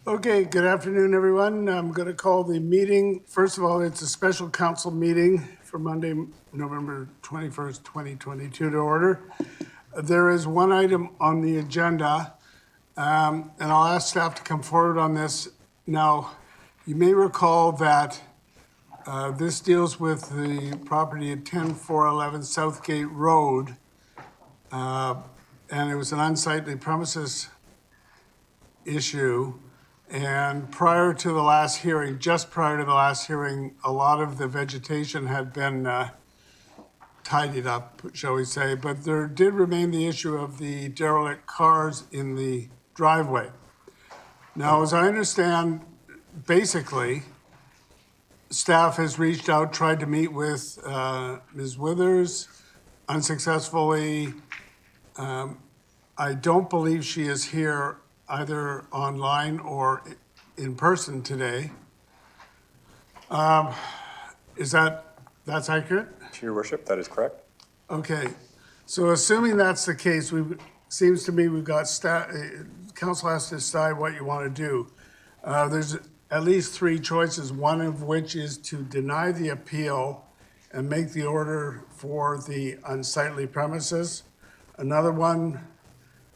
Okay, good afternoon, everyone. I'm going to call the meeting. First of all, it's a special council meeting for Monday, November 21st, 2022 to order. There is one item on the agenda, and I'll ask staff to come forward on this. Now, you may recall that this deals with the property at 10411 Southgate Road, and it was an unsightly premises issue. And prior to the last hearing, just prior to the last hearing, a lot of the vegetation had been tidied up, shall we say, but there did remain the issue of the derelict cars in the driveway. Now, as I understand, basically, staff has reached out, tried to meet with Ms. Withers unsuccessfully. I don't believe she is here either online or in person today. That's accurate? To your worship, that is correct. Okay, so assuming that's the case, seems to me we've got council has to decide what you want to do. There's at least three choices, one of which is to deny the appeal and make the order for the unsightly premises. Another one,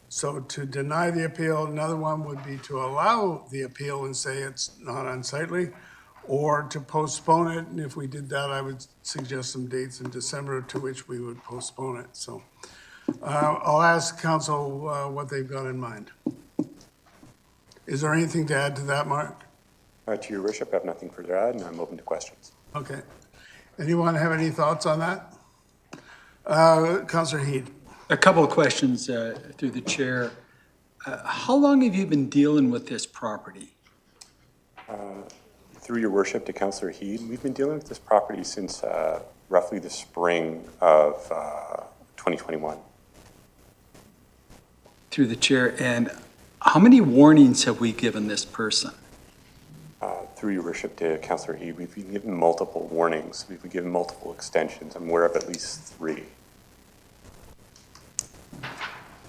so to deny the appeal, another one would be to allow the appeal and say it's not unsightly, or to postpone it. And if we did that, I would suggest some dates in December to which we would postpone it. So I'll ask council what they've got in mind. Is there anything to add to that, Mark? To your worship, I have nothing further to add, and I'm open to questions. Okay. Anyone have any thoughts on that? Councillor Heed. A couple of questions through the chair. How long have you been dealing with this property? Through your worship to Councillor Heed, we've been dealing with this property since roughly the spring of 2021. Through the chair, and how many warnings have we given this person? Through your worship to Councillor Heed, we've been given multiple warnings. We've been given multiple extensions. I'm aware of at least 3.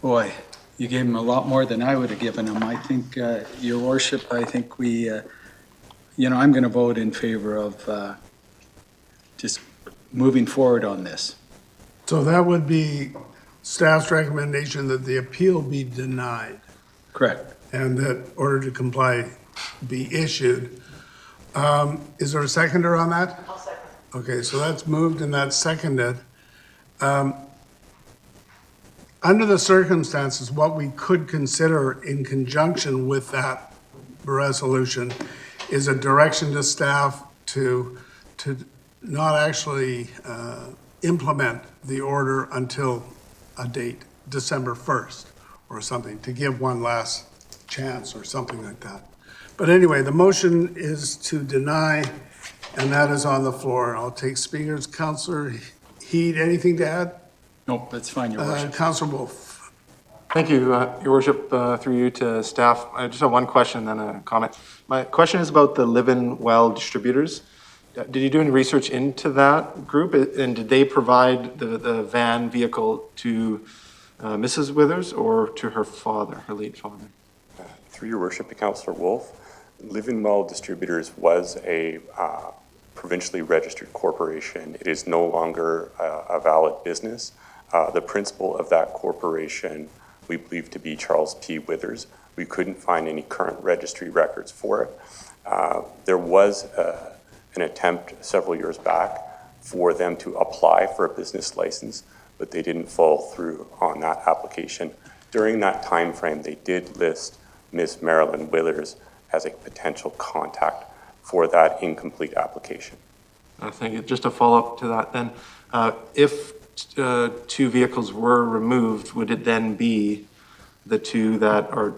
Boy, you gave him a lot more than I would have given him. I think, your worship, I think we, I'm going to vote in favor of just moving forward on this. So that would be staff's recommendation that the appeal be denied Correct. and that order to comply be issued. Is there a seconder on that? I'll second. Okay, so that's moved and that's seconded. Under the circumstances, what we could consider in conjunction with that resolution is a direction to staff to not actually implement the order until a date, December 1st or something, to give one last chance or something like that. But anyway, the motion is to deny, and that is on the floor. I'll take speakers. Councillor Heed, anything to add? Nope, that's fine, your worship. Councillor Wolf. Thank you, Your Worship, through you to staff. I just have one question and a comment. My question is about the Live-In Well distributors. Did you do any research into that group, and did they provide the van vehicle to Mrs. Withers or to her father, her late father? Through your worship to Councillor Wolf, Live-In Well Distributors was a provincially registered corporation. It is no longer a valid business. The principal of that corporation, we believe to be Charles P. Withers. We couldn't find any current registry records for it. There was an attempt several years back for them to apply for a business license, but they didn't follow through on that application. During that time frame, they did list Ms. Marilyn Withers as a potential contact for that incomplete application. Thank you. Just a follow-up to that then. If 2 vehicles were removed, would it then be the 2 that are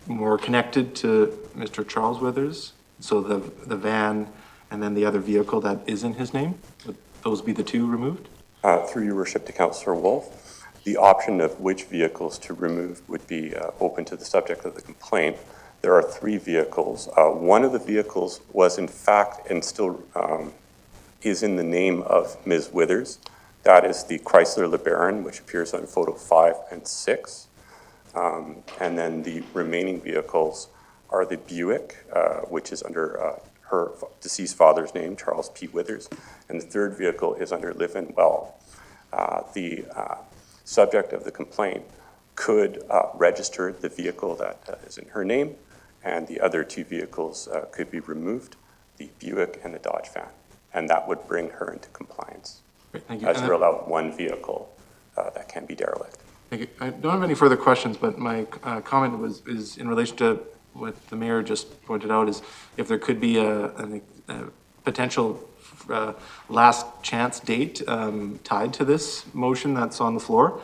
more connected to Mr. Charles Withers? So the van and then the other vehicle that is in his name? Would those be the 2 removed? Through your worship to Councillor Wolf, the option of which vehicles to remove would be open to the subject of the complaint. There are 3 vehicles. One of the vehicles was in fact and still is in the name of Ms. Withers. That is the Chrysler LeBaron, which appears on photo 5 and 6. And then the remaining vehicles are the Buick, which is under her deceased father's name, Charles P. Withers, and the third vehicle is under Live and Well. The subject of the complaint could register the vehicle that is in her name, and the other two vehicles could be removed, the Buick and the Dodge van, and that would bring her into compliance. Great, thank you. As rule out one vehicle that can be derelict. Thank you. I don't have any further questions, but my comment is in relation to what the mayor just pointed out, is if there could be a potential last chance date tied to this motion that's on the floor.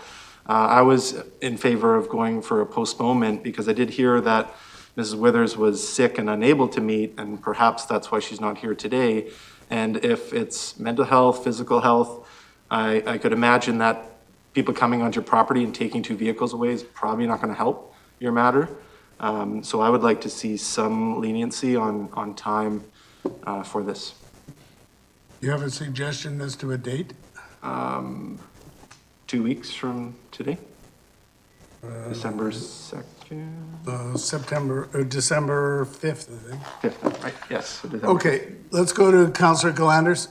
I was in favor of going for a postponement because I did hear that Mrs. Withers was sick and unable to meet, and perhaps that's why she's not here today. And if it's mental health, physical health, I could imagine that people coming onto your property and taking two vehicles away is probably not going to help your matter. So I would like to see some leniency on time for this. You have a suggestion as to a date? 2 weeks from today? December 2nd? December 5th, I think. 5th, right? Yes. December. Okay, let's go to Councillor Galanders.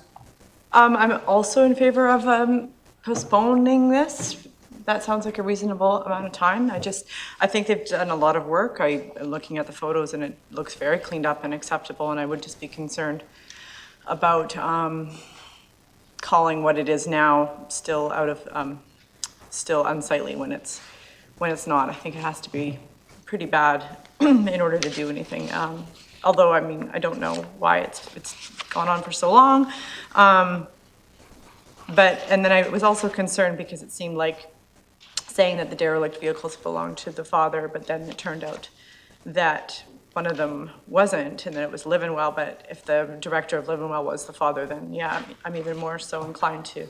I'm also in favor of postponing this. That sounds like a reasonable amount of time. I think they've done a lot of work. I'm looking at the photos and it looks very cleaned up and acceptable, and I would just be concerned about calling what it is now still still unsightly when it's not. I think it has to be pretty bad in order to do anything. Although, I mean, I don't know why it's gone on for so long. And then I was also concerned because it seemed like saying that the derelict vehicles belonged to the father, but then it turned out that one of them wasn't, and then it was Live and Well. But if the director of Live and Well was the father, then yeah, I'm even more so inclined to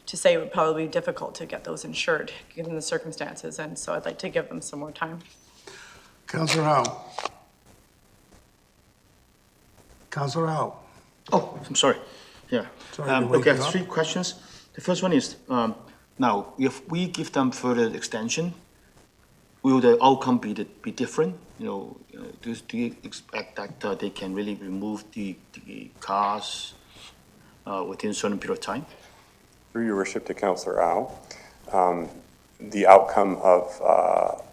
say it would probably be difficult to get those insured, given the circumstances, and so I'd like to give them some more time. Councillor Howe. Councillor Howe. Oh, I'm sorry. Yeah. Sorry to wake Okay, I you have up. 3 questions. The first one is, now, if we give them further extension, will the outcome be different? Do you expect that they can really remove the cars within a certain period of time? Through your worship to Councillor Au, the outcome of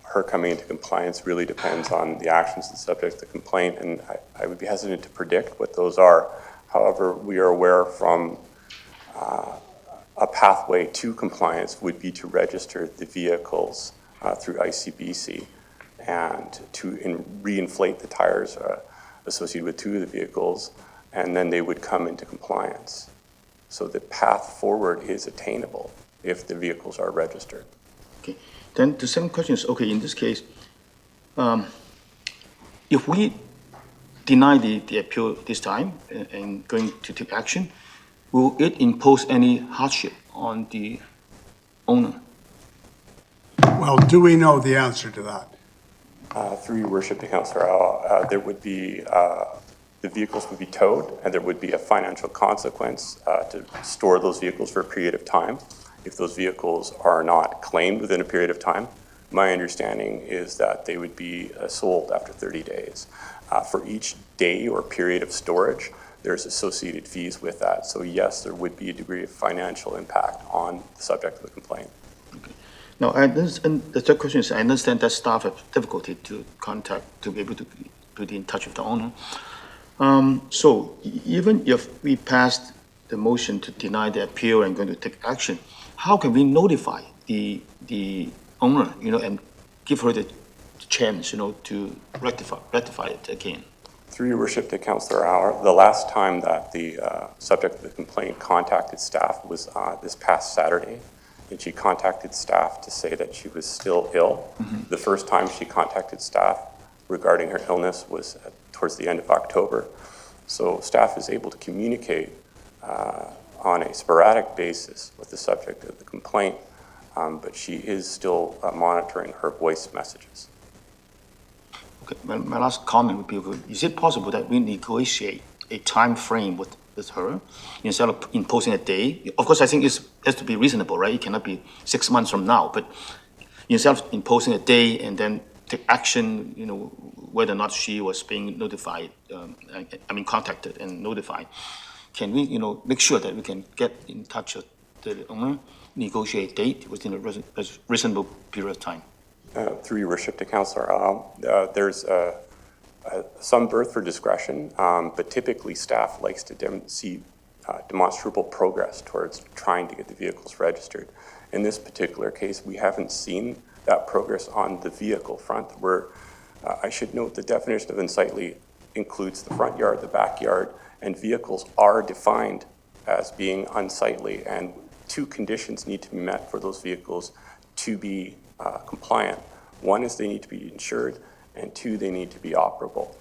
her coming into compliance really depends on the actions that subject to the complaint, and I would be hesitant to predict what those are. However, we are aware from a pathway to compliance would be to register the vehicles through ICBC and to reinflate the tires associated with 2 of the vehicles, and then they would come into compliance. So the path forward is attainable if the vehicles are registered. Okay. Then the second question is, okay, in this case, if we deny the appeal this time and going to take action, will it impose any hardship on the owner? Well, do we know the answer to that? Through your worship to Councillor Au, there would be, the vehicles would be towed, and there would be a financial consequence to store those vehicles for a period of time. If those vehicles are not claimed within a period of time, my understanding is that they would be sold after 30 days. For each day or period of storage, there's associated fees with that. So yes, there would be a degree of financial impact on the subject of the complaint. Now, and the third question is, I understand that staff have difficulty to be able to be in touch with the owner. So even if we passed the motion to deny the appeal and going to take action, how can we notify the owner, and give her the chance, to rectify it again? Through your worship to Councillor Au, the last time that the subject of the complaint contacted staff was this past Saturday, and she contacted staff to say that she was still ill. Mm-hmm. The first time she contacted staff regarding her illness was towards the end of October. So staff is able to communicate on a sporadic basis with the subject of the complaint, but she is still monitoring her voice messages. Okay, my last comment would be, is it possible that we negotiate a time frame with her instead of imposing a day? Of course, I think it has to be reasonable, right? It cannot be 6 months from now, but instead of imposing a day and then take action, whether or not she was being notified, contacted and notified. Can we, make sure that we can get in touch with the owner, negotiate date within a reasonable period of time? Through your worship to Councillor, there's some berth for discretion, but typically staff likes to see demonstrable progress towards trying to get the vehicles registered. In this particular case, we haven't seen that progress on the vehicle front. I should note the definition of unsightly includes the front yard, the backyard, and vehicles are defined as being unsightly, and two conditions need to be met for those vehicles to be compliant. One is they need to be insured, and two, they need to be operable.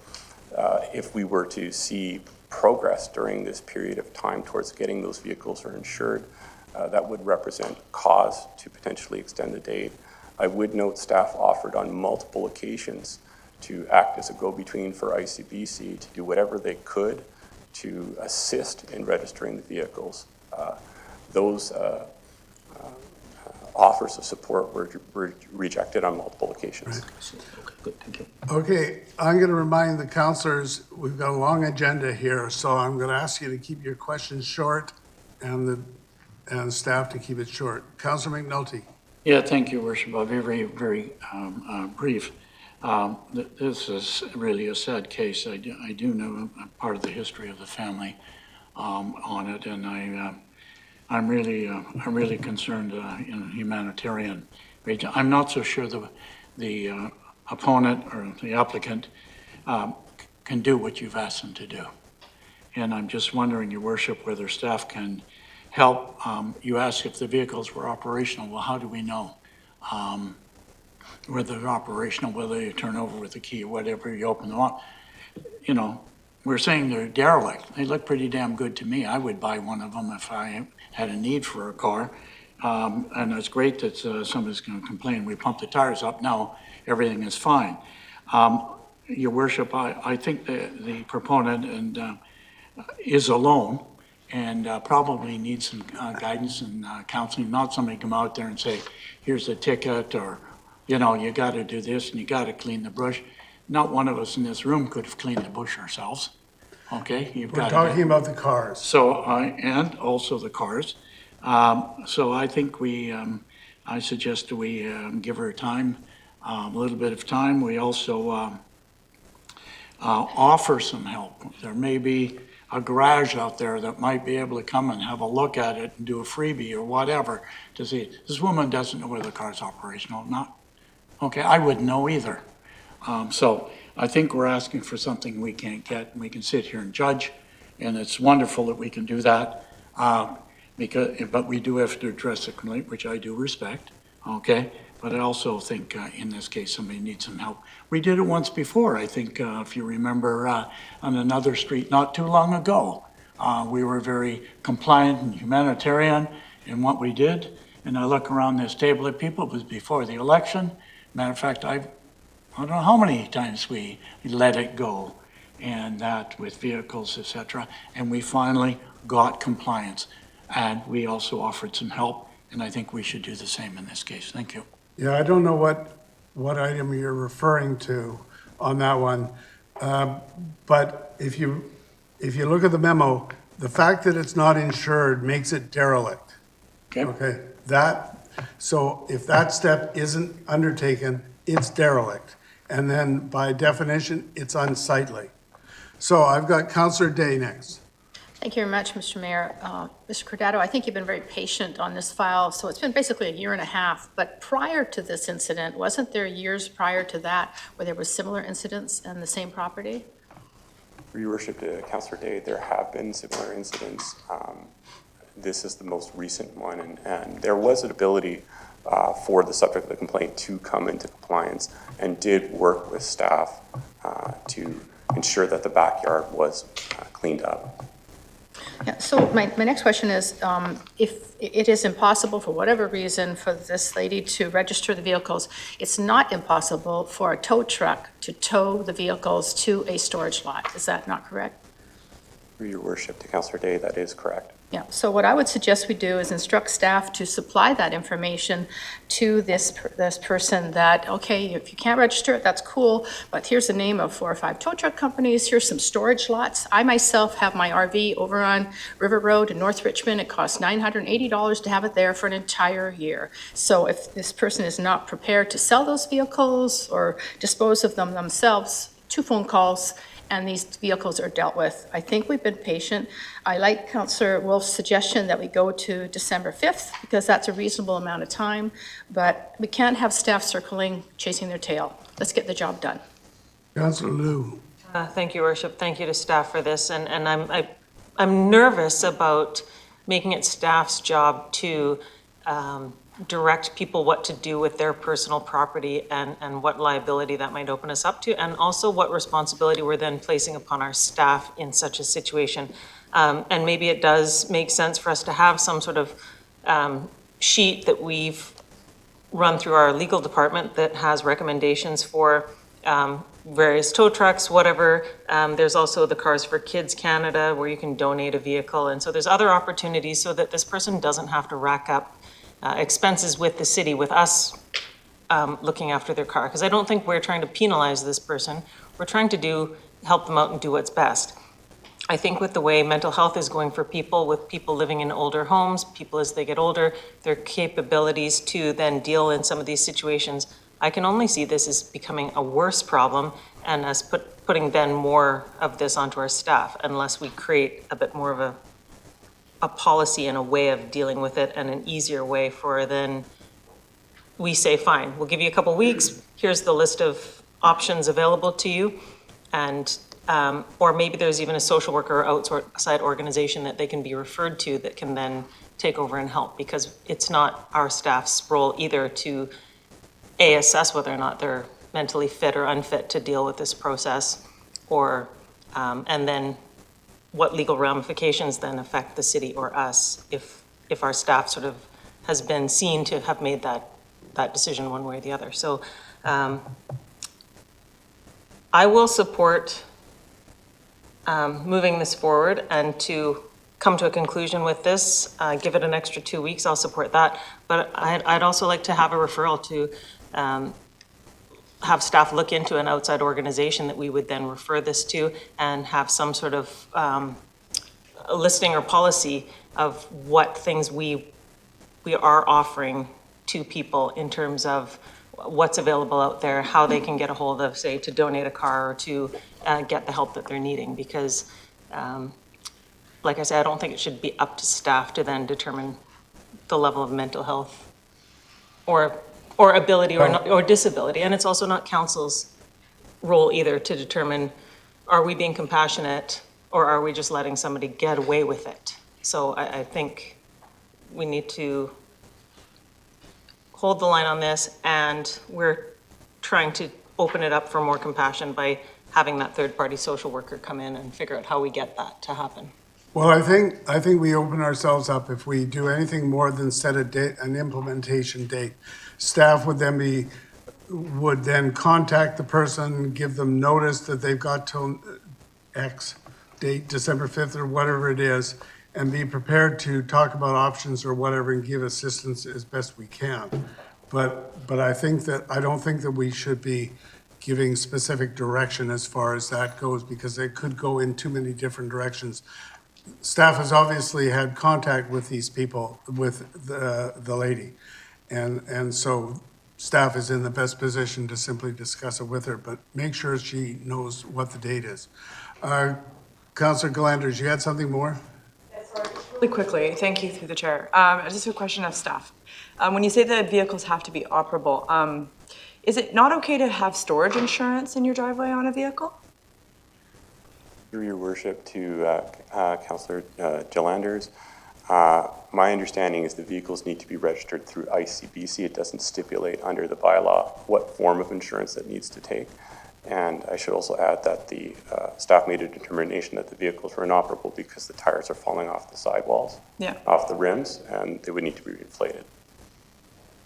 If we were to see progress during this period of time towards getting those vehicles insured, that would represent cause to potentially extend the date. I would note staff offered on multiple occasions to act as a go-between for ICBC to do whatever they could to assist in registering the vehicles. Those offers of support were rejected on multiple occasions. Okay, good, thank you. Okay, I'm going to remind the councillors, we've got a long agenda here, so I'm going to ask you to keep your questions short and the staff to keep it short. Councillor McNulty. Yeah, thank you, Worship. I'll be very, very brief. This is really a sad case. I do know part of the history of the family on it, and I'm really concerned in humanitarian region. I'm not so sure the opponent or the applicant can do what you've asked them to do. And I'm just wondering, Your Worship, whether staff can help. You asked if the vehicles were operational. Well, how do we know whether they're operational, whether you turn over with the key or whatever, you open them up? You know, we're saying they're derelict. They look pretty damn good to me. I would buy one of them if I had a need for a car. And it's great that somebody's going to complain. We pumped the tires up. Now everything is fine. Your Worship, I think the proponent and is alone and probably needs some guidance and counseling, not somebody come out there and say, here's a ticket, or, you know, you got to do this and you got to clean the bush. Not one of us in this room could have cleaned the bush ourselves, okay? We're talking about the cars. So, and also the cars. So I think I suggest we give her time, a little bit of time. We also offer some help. There may be a garage out there that might be able to come and have a look at it and do a freebie or whatever to see. This woman doesn't know whether the car's operational or not. Okay, I wouldn't know either. So I think we're asking for something we can't get, and we can sit here and judge, and it's wonderful that we can do that. But we do have to address the complaint, which I do respect, okay? But I also think in this case, somebody needs some help. We did it once before, I think, if you remember, on another street not too long ago. We were very compliant and humanitarian in what we did. And I look around this table of people, it was before the election. Matter of fact, I don't know how many times we let it go, and that with vehicles, et cetera. And we finally got compliance. And we also offered some help, and I think we should do the same in this case. Thank you. Yeah, I don't know what item you're referring to on that one. But if you look at the memo, the fact that it's not insured makes it derelict. Okay, so if that step isn't undertaken, it's derelict. And then by definition, it's unsightly. So I've got Councillor Day next. Thank you very much, Mr. Mayor. Mr. Cordato, I think you've been very patient on this file, so it's been basically a year and a half. But prior to this incident, wasn't there years prior to that where there were similar incidents in the same property? Your Worship, Councillor Day, there have been similar incidents. This is the most recent one, and there was an ability for the subject of the complaint to come into compliance and did work with staff to ensure that the backyard was cleaned up. Yeah, so my next question is, if it is impossible for whatever reason for this lady to register the vehicles, it's not impossible for a tow truck to tow the vehicles to a storage lot. Is that not correct? Through your worship to Councillor Day, that is correct. Yeah, so what I would suggest we do is instruct staff to supply that information to this person that, okay, if you can't register it, that's cool, but here's the name of 4 or 5 tow truck companies, here's some storage lots. I myself have my RV over on River Road in North Richmond. It costs $980 to have it there for an entire year. So if this person is not prepared to sell those vehicles or dispose of them themselves, 2 phone calls, and these vehicles are dealt with. I think we've been patient. I like Councillor Wolf's suggestion that we go to December 5th, because that's a reasonable amount of time, but we can't have staff circling, chasing their tail. Let's get the job done. Councillor Liu. Thank you, Worship. Thank you to staff for this, and I'm nervous about making it staff's job to direct people what to do with their personal property and what liability that might open us up to, and also what responsibility we're then placing upon our staff in such a situation. And maybe it does make sense for us to have some sort of sheet that we've run through our legal department that has recommendations for various tow trucks, whatever. There's also the Cars for Kids Canada, where you can donate a vehicle. And so there's other opportunities so that this person doesn't have to rack up expenses with the city, with us looking after their car. Because I don't think we're trying to penalize this person. We're trying to help them out and do what's best. I think with the way mental health is going for people, with people living in older homes, people as they get older, their capabilities to then deal in some of these situations, I can only see this as becoming a worse problem and us putting then more of this onto our staff unless we create a bit more of a policy and a way of dealing with it and an easier way for then we say, fine, we'll give you a couple weeks. Here's the list of options available to you. And, or maybe there's even a social worker or outside organization that they can be referred to that can then take over and help, because it's not our staff's role either to assess whether or not they're mentally fit or unfit to deal with this process, or, and then what legal ramifications then affect the city or us if our staff sort of has been seen to have made that decision one way or the other. So I will support moving this forward and to come to a conclusion with this, give it an extra 2 weeks, I'll support that. But I'd also like to have a referral to have staff look into an outside organization that we would then refer this to and have some sort of a listing or policy of what things we are offering to people in terms of what's available out there, how they can get a hold of, say, to donate a car or to get the help that they're needing. Because, like I said, I don't think it should be up to staff to then determine the level of mental health or ability or disability. And it's also not council's role either to determine, are we being compassionate or are we just letting somebody get away with it? So I think we need to hold the line on this, and we're trying to open it up for more compassion by having that third-party social worker come in and figure out how we get that to happen. Well, I think we open ourselves up if we do anything more than set a date, an implementation date. Staff would then contact the person, give them notice that they've got till X date, December 5th or whatever it is, and be prepared to talk about options or whatever and give assistance as best we can. But I don't think that we should be giving specific direction as far as that goes, because it could go in too many different directions. Staff has obviously had contact with these people, with the lady. And so staff is in the best position to simply discuss it with her, but make sure she knows what the date is. Councillor Galanders, you had something more? Really quickly, thank you through the chair. Just a question of staff. When you say that vehicles have to be operable, is it not okay to have storage insurance in your driveway on a vehicle? Through your worship to Councillor Galanders, my understanding is the vehicles need to be registered through ICBC. It doesn't stipulate under the bylaw what form of insurance it needs to take. And I should also add that the staff made a determination that the vehicles were inoperable because the tires are falling off the sidewalls, off the rims, and they would need to be inflated.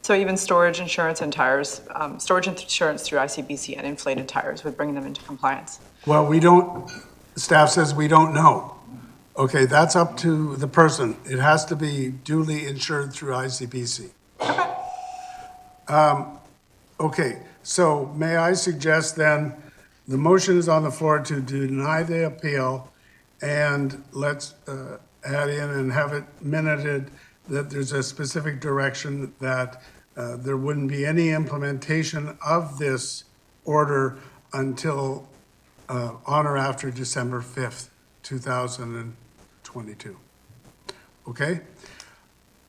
So even storage insurance and tires, storage insurance through ICBC and inflated tires would bring them into compliance? Well, staff says we don't know. Okay, that's up to the person. It has to be duly insured through ICBC. Okay, so may I suggest then, the motion is on the floor to deny the appeal, and let's add in and have it minuted that there's a specific direction that there wouldn't be any implementation of this order until on or after December 5th, 2022. Okay?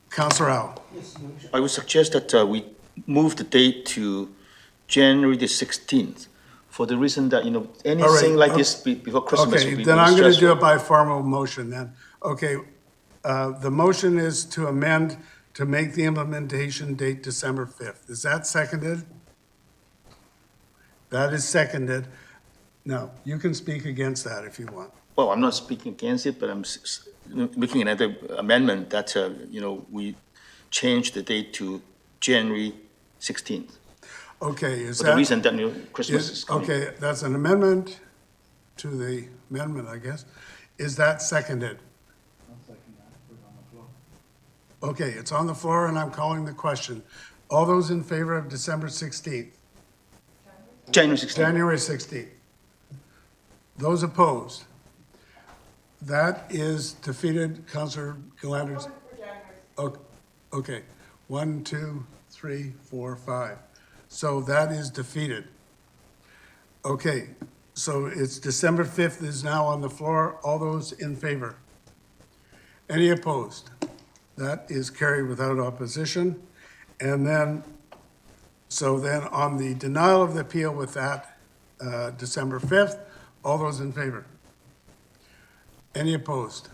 Councillor Al? I would suggest that we move the date to January the 16th, for the reason that, anything like this before Christmas would Okay, be then very I'm going to do stressful. it by formal motion then. Okay, the motion is to amend to make the implementation date December 5th. Is that seconded? That is seconded. Now, you can speak against that if you want. Well, I'm not speaking against it, but I'm making another amendment that, we change the date to January 16th. Okay, is For that? the reason that, Christmas is coming. Okay, that's an amendment to the amendment, I guess. Is that seconded? Okay, it's on the floor and I'm calling the question. All those in favor of December 16th? January 16th. January 16th. Those opposed? That is defeated. Councillor Galanders? Okay, 1, 2, 3, 4, 5. So that is defeated. Okay, so it's December 5th is now on the floor. All those in favor? Any opposed? That is carried without opposition. And then, so then on the denial of the appeal with that, December 5th, all those in favor? Any opposed?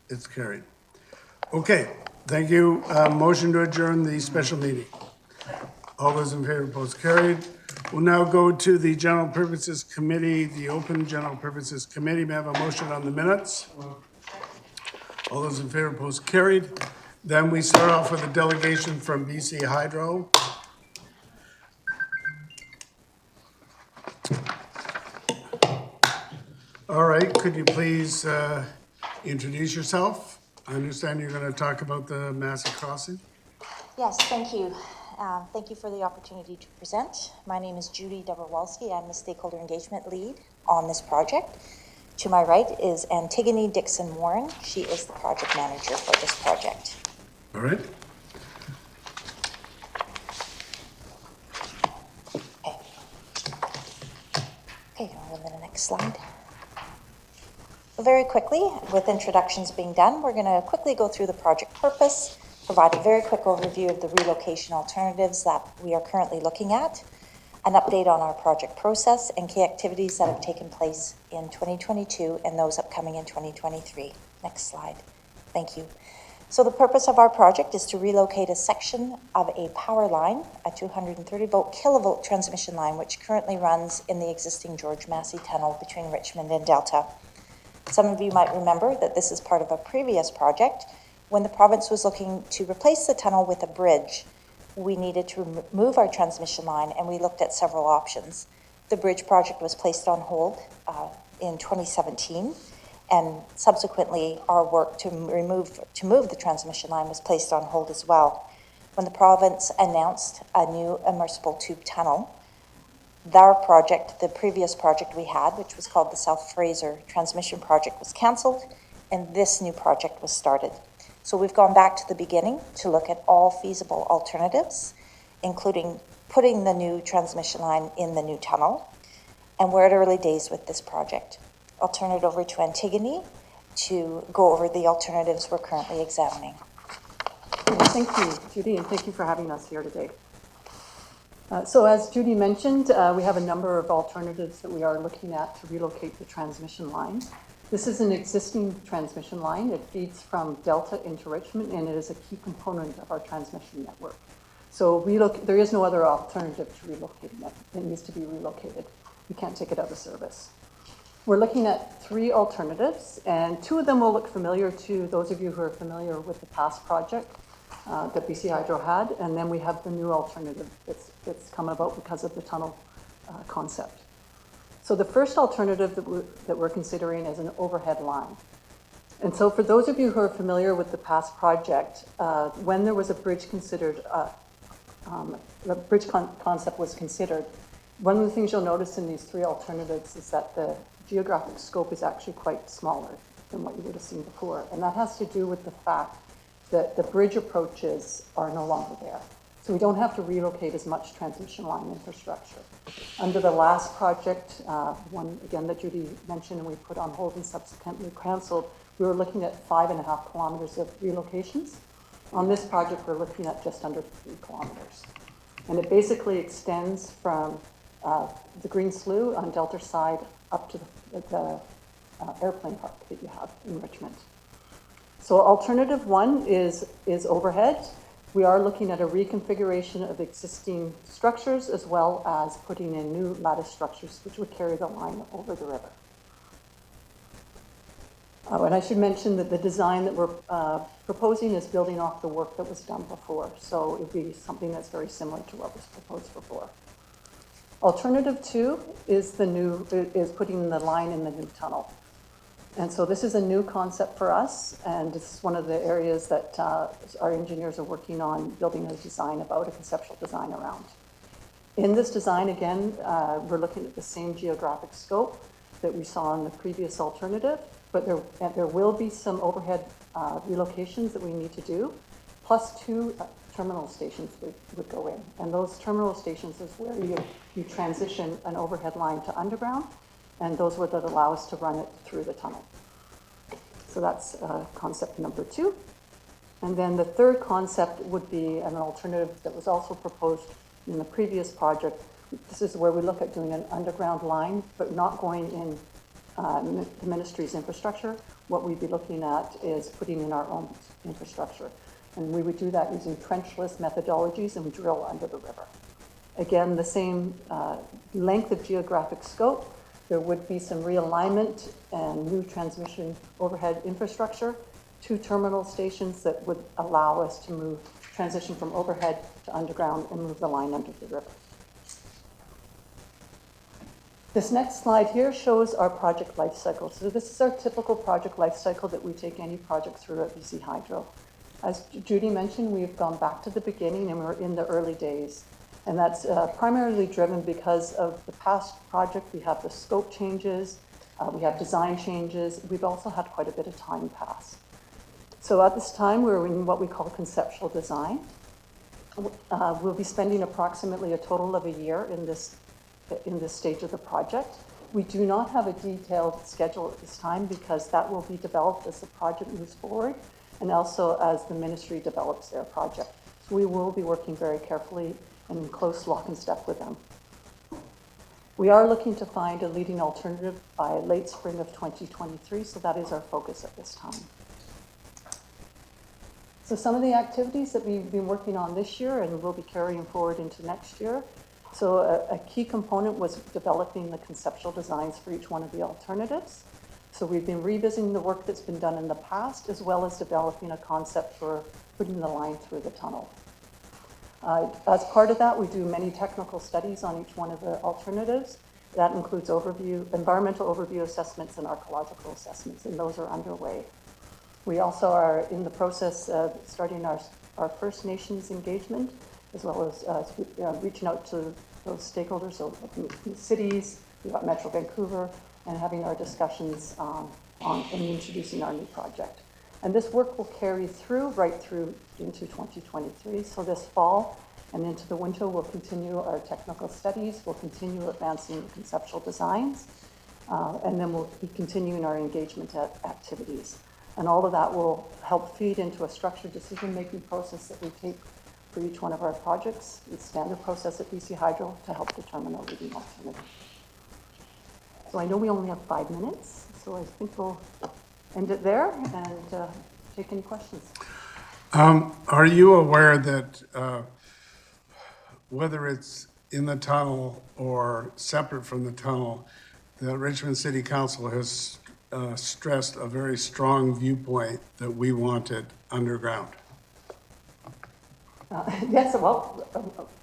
It's carried. Okay, thank you. Motion to adjourn the special meeting. All those in favor, opposed, carried. We'll now go to the General Purposes Committee, the Open General Purposes Committee. May I have a motion on the minutes? All those in favor, opposed, carried. Then we start off with a delegation from BC Hydro. All right, could you please introduce yourself? I understand you're going to talk about the Massey Crossing. Yes, thank you. Thank you for the opportunity to present. My name is Judy Dobrowolski. I'm the Stakeholder Engagement Lead on this project. To my right is Antigone Dixon Warren. She is the project manager for this project. All right. Okay, on to the next slide. Very quickly, with introductions being done, we're going to quickly go through the project purpose, provide a very quick overview of the relocation alternatives that we are currently looking at, an update on our project process and key activities that have taken place in 2022 and those upcoming in 2023. Next slide. Thank you. So the purpose of our project is to relocate a section of a power line, a 230 kilovolt transmission line, which currently runs in the existing George Massey Tunnel between Richmond and Delta. Some of you might remember that this is part of a previous project. When the province was looking to replace the tunnel with a bridge, we needed to remove our transmission line, and we looked at several options. The bridge project was placed on hold in 2017, and subsequently our work to move the transmission line was placed on hold as well. When the province announced a new immersible tube tunnel, our project, the previous project we had, which was called the South Fraser Transmission Project, was cancelled, and this new project was started. So we've gone back to the beginning to look at all feasible alternatives, including putting the new transmission line in the new tunnel, and we're at early days with this project. I'll turn it over to Antigone to go over the alternatives we're currently examining. Thank you, Judy, and thank you for having us here today. So as Judy mentioned, we have a number of alternatives that we are looking at to relocate the transmission line. This is an existing transmission line. It feeds from Delta into Richmond, and it is a key component of our transmission network. So there is no other alternative to relocating it. It needs to be relocated. We can't take it out of service. We're looking at 3 alternatives, and 2 of them will look familiar to those of you who are familiar with the past project that BC Hydro had, and then we have the new alternative that's come about because of the tunnel concept. So the first alternative that we're considering is an overhead line. And so for those of you who are familiar with the past project, when there was a bridge considered, the bridge concept was considered, one of the things you'll notice in these three alternatives is that the geographic scope is actually quite smaller than what you would have seen before. And that has to do with the fact that the bridge approaches are no longer there. So we don't have to relocate as much transmission line infrastructure. Under the last project, one again that Judy mentioned and we put on hold and subsequently canceled, we were looking at 5.5 kilometers of relocations. On this project, we're looking at just under 3 kilometers. And it basically extends from the Green Slough on Delta side up to the airplane park that you have in Richmond. So alternative one is overhead. We are looking at a reconfiguration of existing structures as well as putting in new lattice structures which would carry the line over the river. And I should mention that the design that we're proposing is building off the work that was done before. So it would be something that's very similar to what was proposed before. Alternative two is putting the line in the new tunnel. And so this is a new concept for us, and this is one of the areas that our engineers are working on building a design about, a conceptual design around. In this design, again, we're looking at the same geographic scope that we saw in the previous alternative, but there will be some overhead relocations that we need to do, plus 2 terminal stations would go in. And those terminal stations is where you transition an overhead line to underground, and those would allow us to run it through the tunnel. So that's concept number 2. And then the third concept would be an alternative that was also proposed in the previous project. This is where we look at doing an underground line, but not going in the ministry's infrastructure. What we'd be looking at is putting in our own infrastructure. And we would do that using trenchless methodologies and drill under the river. Again, the same length of geographic scope. There would be some realignment and new transmission overhead infrastructure, 2 terminal stations that would allow us to transition from overhead to underground and move the line under the river. This next slide here shows our project life cycle. So this is our typical project life cycle that we take any project through at BC Hydro. As Judy mentioned, we've gone back to the beginning and we're in the early days. And that's primarily driven because of the past project. We have the scope changes, we have design changes. We've also had quite a bit of time pass. So at this time, we're in what we call conceptual design. We'll be spending approximately a total of a year in this stage of the project. We do not have a detailed schedule at this time because that will be developed as the project moves forward and also as the ministry develops their project. So we will be working very carefully and in close lock and step with them. We are looking to find a leading alternative by late spring of 2023, so that is our focus at this time. So some of the activities that we've been working on this year and will be carrying forward into next year. So a key component was developing the conceptual designs for each one of the alternatives. So we've been revisiting the work that's been done in the past, as well as developing a concept for putting the line through the tunnel. As part of that, we do many technical studies on each one of the alternatives. That includes environmental overview assessments and archaeological assessments, and those are underway. We also are in the process of starting our First Nations engagement, as well as reaching out to those stakeholders, so the cities, we've got Metro Vancouver, and having our discussions on introducing our new project. And this work will carry right through into 2023. So this fall and into the winter, we'll continue our technical studies, we'll continue advancing the conceptual designs, and then we'll be continuing our engagement activities. And all of that will help feed into a structured decision-making process that we take for each one of our projects. It's standard process at BC Hydro to help determine a leading alternative. So I know we only have 5 minutes, so I think we'll end it there and take any questions. Are you aware that whether it's in the tunnel or separate from the tunnel, the Richmond City Council has stressed a very strong viewpoint that we wanted underground? Yes, well,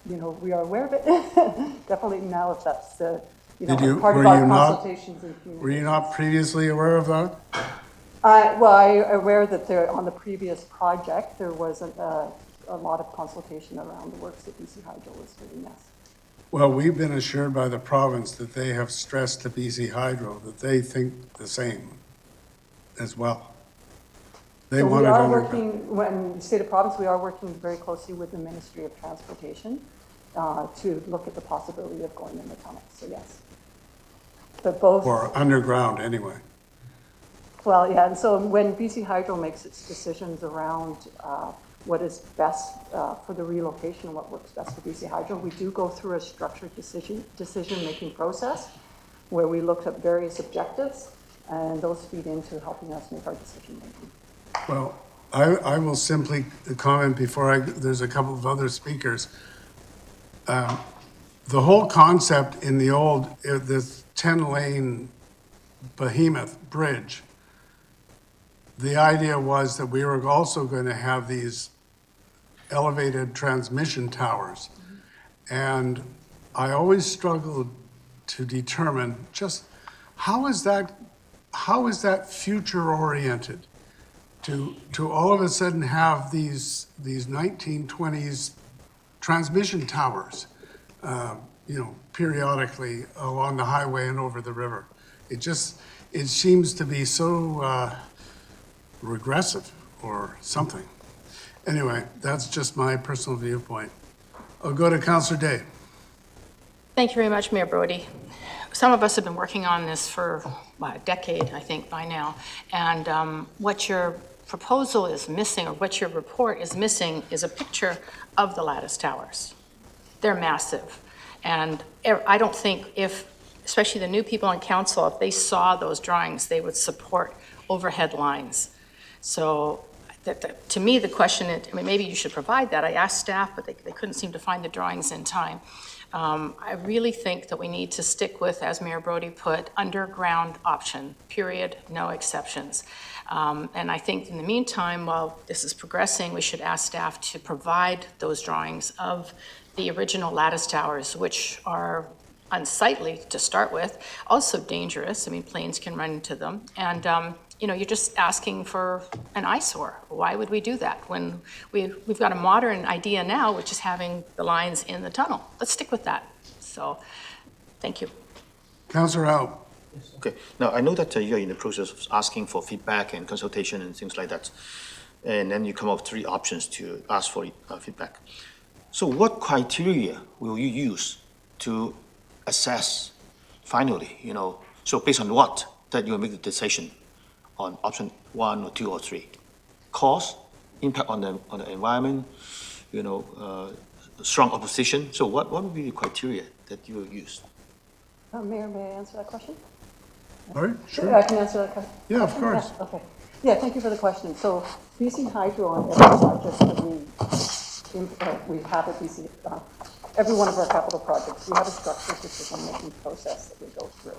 we are aware of it. Definitely now if that's, part of our consultations and communications. Were you not previously aware of that? I'm aware that on the previous project, there was a lot of consultation around the works that BC Hydro was doing, yes. Well, we've been assured by the province that they have stressed to BC Hydro that they think the same as well. They So want we it are underground. working, when the state of province, we are working very closely with the Ministry of Transportation to look at the possibility of going in the tunnel, so yes. But both. Or underground, anyway. Well, yeah, and so when BC Hydro makes its decisions around what is best for the relocation and what works best for BC Hydro, we do go through a structured decision-making process where we look at various objectives, and those feed into helping us make our decision-making. Well, I will simply comment before there's a couple of other speakers. The whole concept in the old, this 10-lane behemoth bridge, the idea was that we were also going to have these elevated transmission towers. And I always struggled to determine just how is that future-oriented to all of a sudden have these 1920s transmission towers, periodically along the highway and over the river. It seems to be so regressive or something. Anyway, that's just my personal viewpoint. I'll go to Councillor Day. Thank you very much, Mayor Brody. Some of us have been working on this for a decade, I think, by now. And what your proposal is missing, or what your report is missing, is a picture of the lattice towers. They're massive. And I don't think especially the new people on council, if they saw those drawings, they would support overhead lines. So to me, the question, maybe you should provide that. I asked staff, but they couldn't seem to find the drawings in time. I really think that we need to stick with, as Mayor Brody put, underground option, period, no exceptions. And I think in the meantime, while this is progressing, we should ask staff to provide those drawings of the original lattice towers, which are unsightly to start with, also dangerous. I mean, planes can run into them. And you're just asking for an eyesore. Why would we do that when we've got a modern idea now, which is having the lines in the tunnel? Let's stick with that. So, thank you. Councillor Howe. Okay, now I know that you're in the process of asking for feedback and consultation and things like that. And then you come up with 3 options to ask for feedback. So what criteria will you use to assess finally, so based on what that you will make the decision on option 1 or 2 or 3? Cost, impact on the environment, strong opposition. So what would be the criteria that you will use? Mayor, may I answer that question? All right, sure. I can answer that question? Yeah, of course. Yeah, okay. Yeah, thank you for the question. So BC Hydro on every project that we have at BC, every one of our capital projects, we have a structured decision-making process that we go through.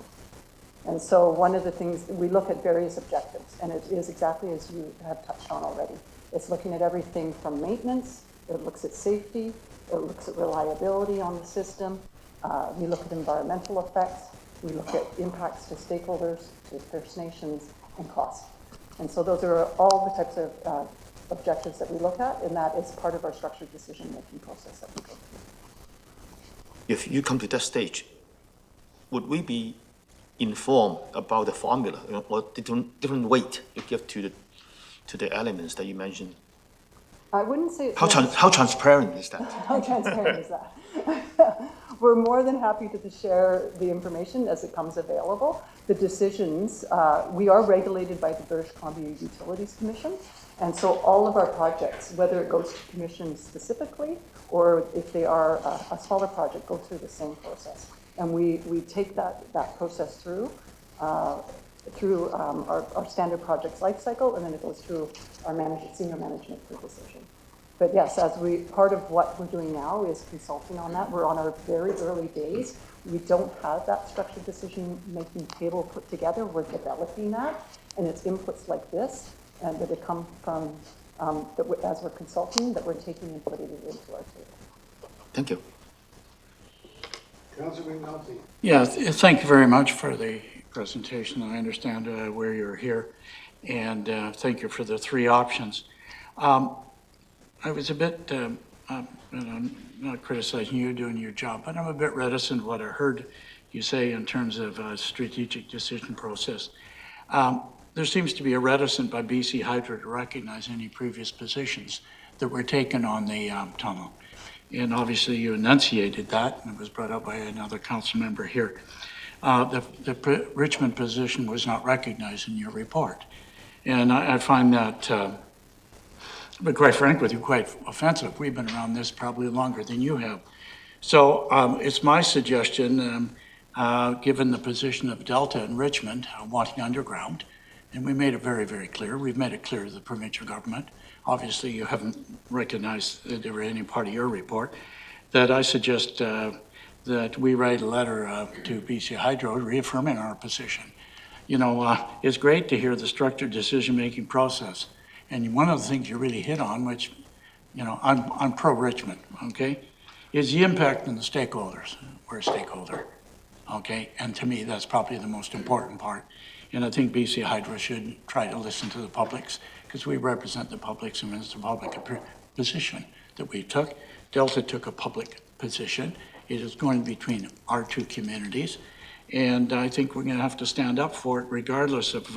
And so one of the things, we look at various objectives, and it is exactly as you have touched on already. It's looking at everything from maintenance, it looks at safety, it looks at reliability on the system, we look at environmental effects, we look at impacts to stakeholders, to First Nations, and cost. And so those are all the types of objectives that we look at, and that is part of our structured decision-making process that we go through. If you come to that stage, would we be informed about the formula or different weight you give to the elements that you mentioned? I wouldn't say it's How transparent is that? How transparent is that? We're more than happy to share the information as it comes available. The decisions, we are regulated by the British Columbia Utilities Commission, and so all of our projects, whether it goes to commission specifically or if they are a smaller project, go through the same process. And we take that process through our standard projects life cycle, and then it goes through our senior management for decision. But yes, part of what we're doing now is consulting on that. We're on our very early days. We don't have that structured decision-making table put together. We're developing that, and it's inputs like this and that have come from, as we're consulting, that we're taking and putting it into our table. Thank you. Councillor McNulty. Yeah, thank you very much for the presentation. I understand where you're here. And thank you for the three options. I was a bit, and I'm not criticizing you doing your job, but I'm a bit reticent what I heard you say in terms of a strategic decision process. There seems to be a reticence by BC Hydro to recognize any previous positions that were taken on the tunnel. And obviously you enunciated that, and it was brought up by another council member here. The Richmond position was not recognized in your report. And I find that, but quite frank with you, quite offensive. We've been around this probably longer than you have. So it's my suggestion, given the position of Delta and Richmond wanting underground, and we made it very, very clear. We've made it clear to the provincial government. Obviously, you haven't recognized that there were any part of your report, that I suggest that we write a letter to BC Hydro reaffirming our position. You know, it's great to hear the structured decision-making process. And one of the things you really hit on, which, you know, I'm pro-Richmond, okay, is the impact on the stakeholders. We're a stakeholder, okay? And to me, that's probably the most important part. And I think BC Hydro should try to listen to the publics, because we represent the publics, and it's a public position that we took. Delta took a public position. It is going between our two communities. And I think we're going to have to stand up for it regardless of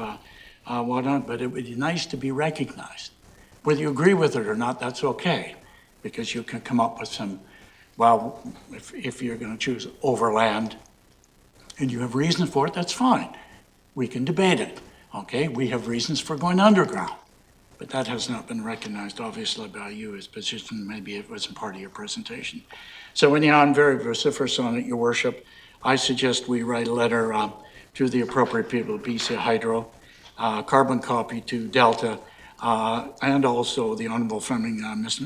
what not, but it would be nice to be recognized. Whether you agree with it or not, that's okay, because you can come up with some, well, if you're going to choose overland and you have reasons for it, that's fine. We can debate it, okay? We have reasons for going underground, but that has not been recognized, obviously, by you as position. Maybe it wasn't part of your presentation. So anyhow, I'm very vociferous on it, Your Worship. I suggest we write a letter to the appropriate people at BC Hydro, carbon copy to Delta, and also the Honourable Fleming,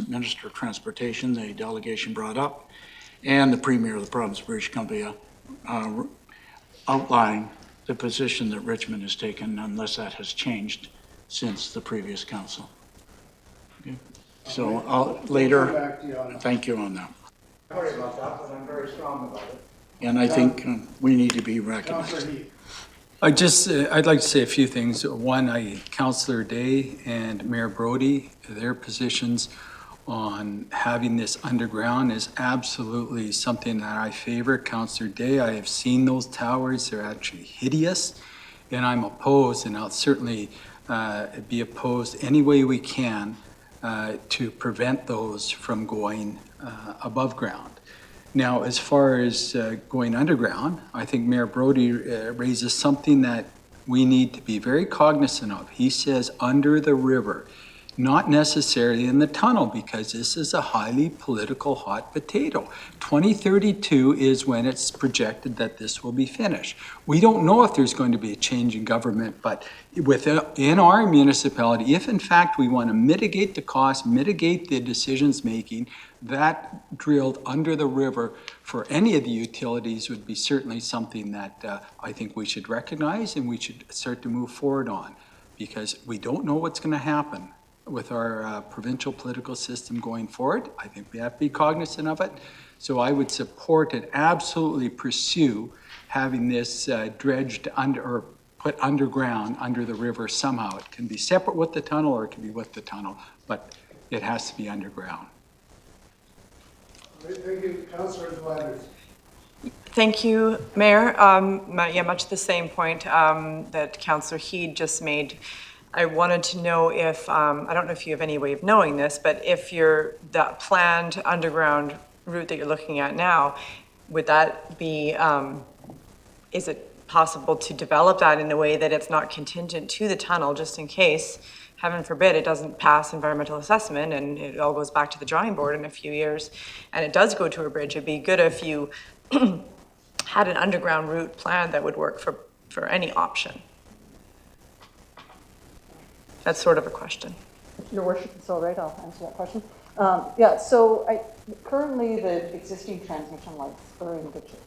Minister of Transportation, the delegation brought up, and the Premier of the Province of British Columbia, outlining the position that Richmond has taken, unless that has changed since the previous council. Okay. So I'll later, thank you on that. Sorry about that, but I'm very strong about it. And I think we need to be recognized. I'd like to say a few things. One, Councillor Day and Mayor Brody, their positions on having this underground is absolutely something that I favor. Councillor Day, I have seen those towers. They're actually hideous, and I'm opposed, and I'll certainly be opposed any way we can to prevent those from going above ground. Now, as far as going underground, I think Mayor Brody raises something that we need to be very cognizant of. He says under the river, not necessarily in the tunnel, because this is a highly political hot potato. 2032 is when it's projected that this will be finished. We don't know if there's going to be a change in government, but in our municipality, if in fact we want to mitigate the cost, mitigate the decisions making, that drilled under the river for any of the utilities would be certainly something that I think we should recognize and we should start to move forward on, because we don't know what's going to happen with our provincial political system going forward. I think we have to be cognizant of it. So I would support and absolutely pursue having this dredged under or put underground under the river somehow. It can be separate with the tunnel or it can be with the tunnel, but it has to be underground. Thank you, Councillor Gladys. Thank you, Mayor. Yeah, much the same point that Councillor Heed just made. I wanted to know if, I don't know if you have any way of knowing this, but if that planned underground route that you're looking at now, would that be, is it possible to develop that in a way that it's not contingent to the tunnel, just in case, heaven forbid, it doesn't pass environmental assessment and it all goes back to the drawing board in a few years and it does go to a bridge? It'd be good if you had an underground route plan that would work for any option. That's sort of a question. Your Worship, it's all right, I'll answer that question. Yeah, so currently the existing transmission lines are in good shape.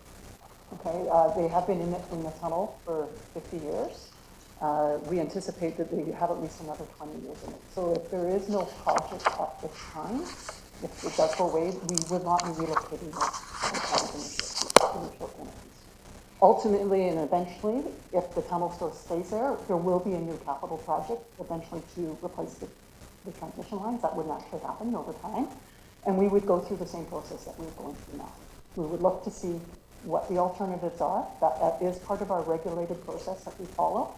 Okay, they have been in the tunnel for 50 years. We anticipate that they have at least another 20 years in it. So if there is no project at this time, if it does go away, we would not be relocating those in the short term. Ultimately and eventually, if the tunnel still stays there, there will be a new capital project eventually to replace the transmission lines. That would naturally happen over time. And we would go through the same process that we're going through now. We would look to see what the alternatives are. That is part of our regulated process that we follow.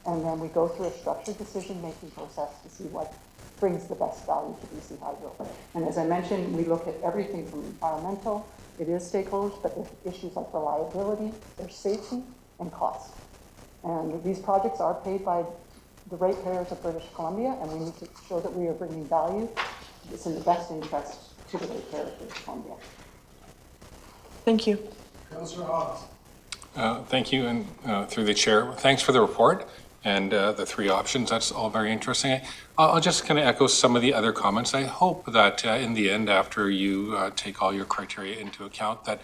And then we go through a structured decision-making process to see what brings the best value to BC Hydro. And as I mentioned, we look at everything from environmental, it is stakeholders, but there's issues like reliability, there's safety, and cost. And these projects are paid by the ratepayers of British Columbia, and we need to show that we are bringing value that's in the best interest to the ratepayers of British Columbia. Thank you. Councillor Hawes. Thank you, and through the chair, thanks for the report and the three options. That's all very interesting. I'll just kind of echo some of the other comments. I hope that in the end, after you take all your criteria into account, that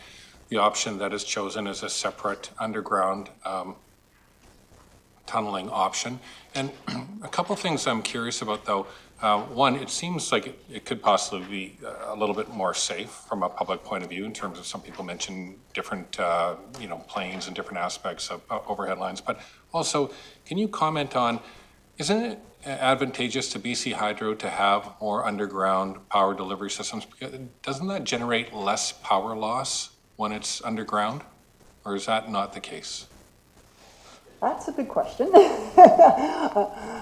the option that is chosen is a separate underground tunneling option. And a couple things I'm curious about, though. One, it seems like it could possibly be a little bit more safe from a public point of view in terms of some people mention different, planes and different aspects of overhead lines. But also, can you comment on, isn't it advantageous to BC Hydro to have more underground power delivery systems? Doesn't that generate less power loss when it's underground? Or is that not the case? That's a good question.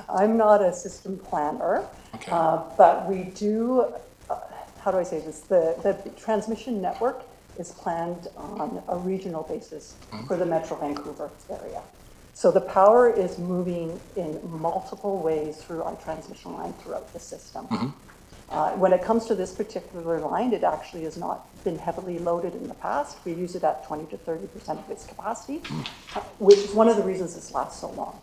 I'm not a system planner, Okay. but we do, how do I say this? The transmission network is planned on a regional basis for the Metro Vancouver area. So the power is moving in multiple ways through our transmission line throughout the system. When it comes to this particular line, it actually has not been heavily loaded in the past. We use it at 20 to 30% of its capacity, which is one of the reasons this lasts so long.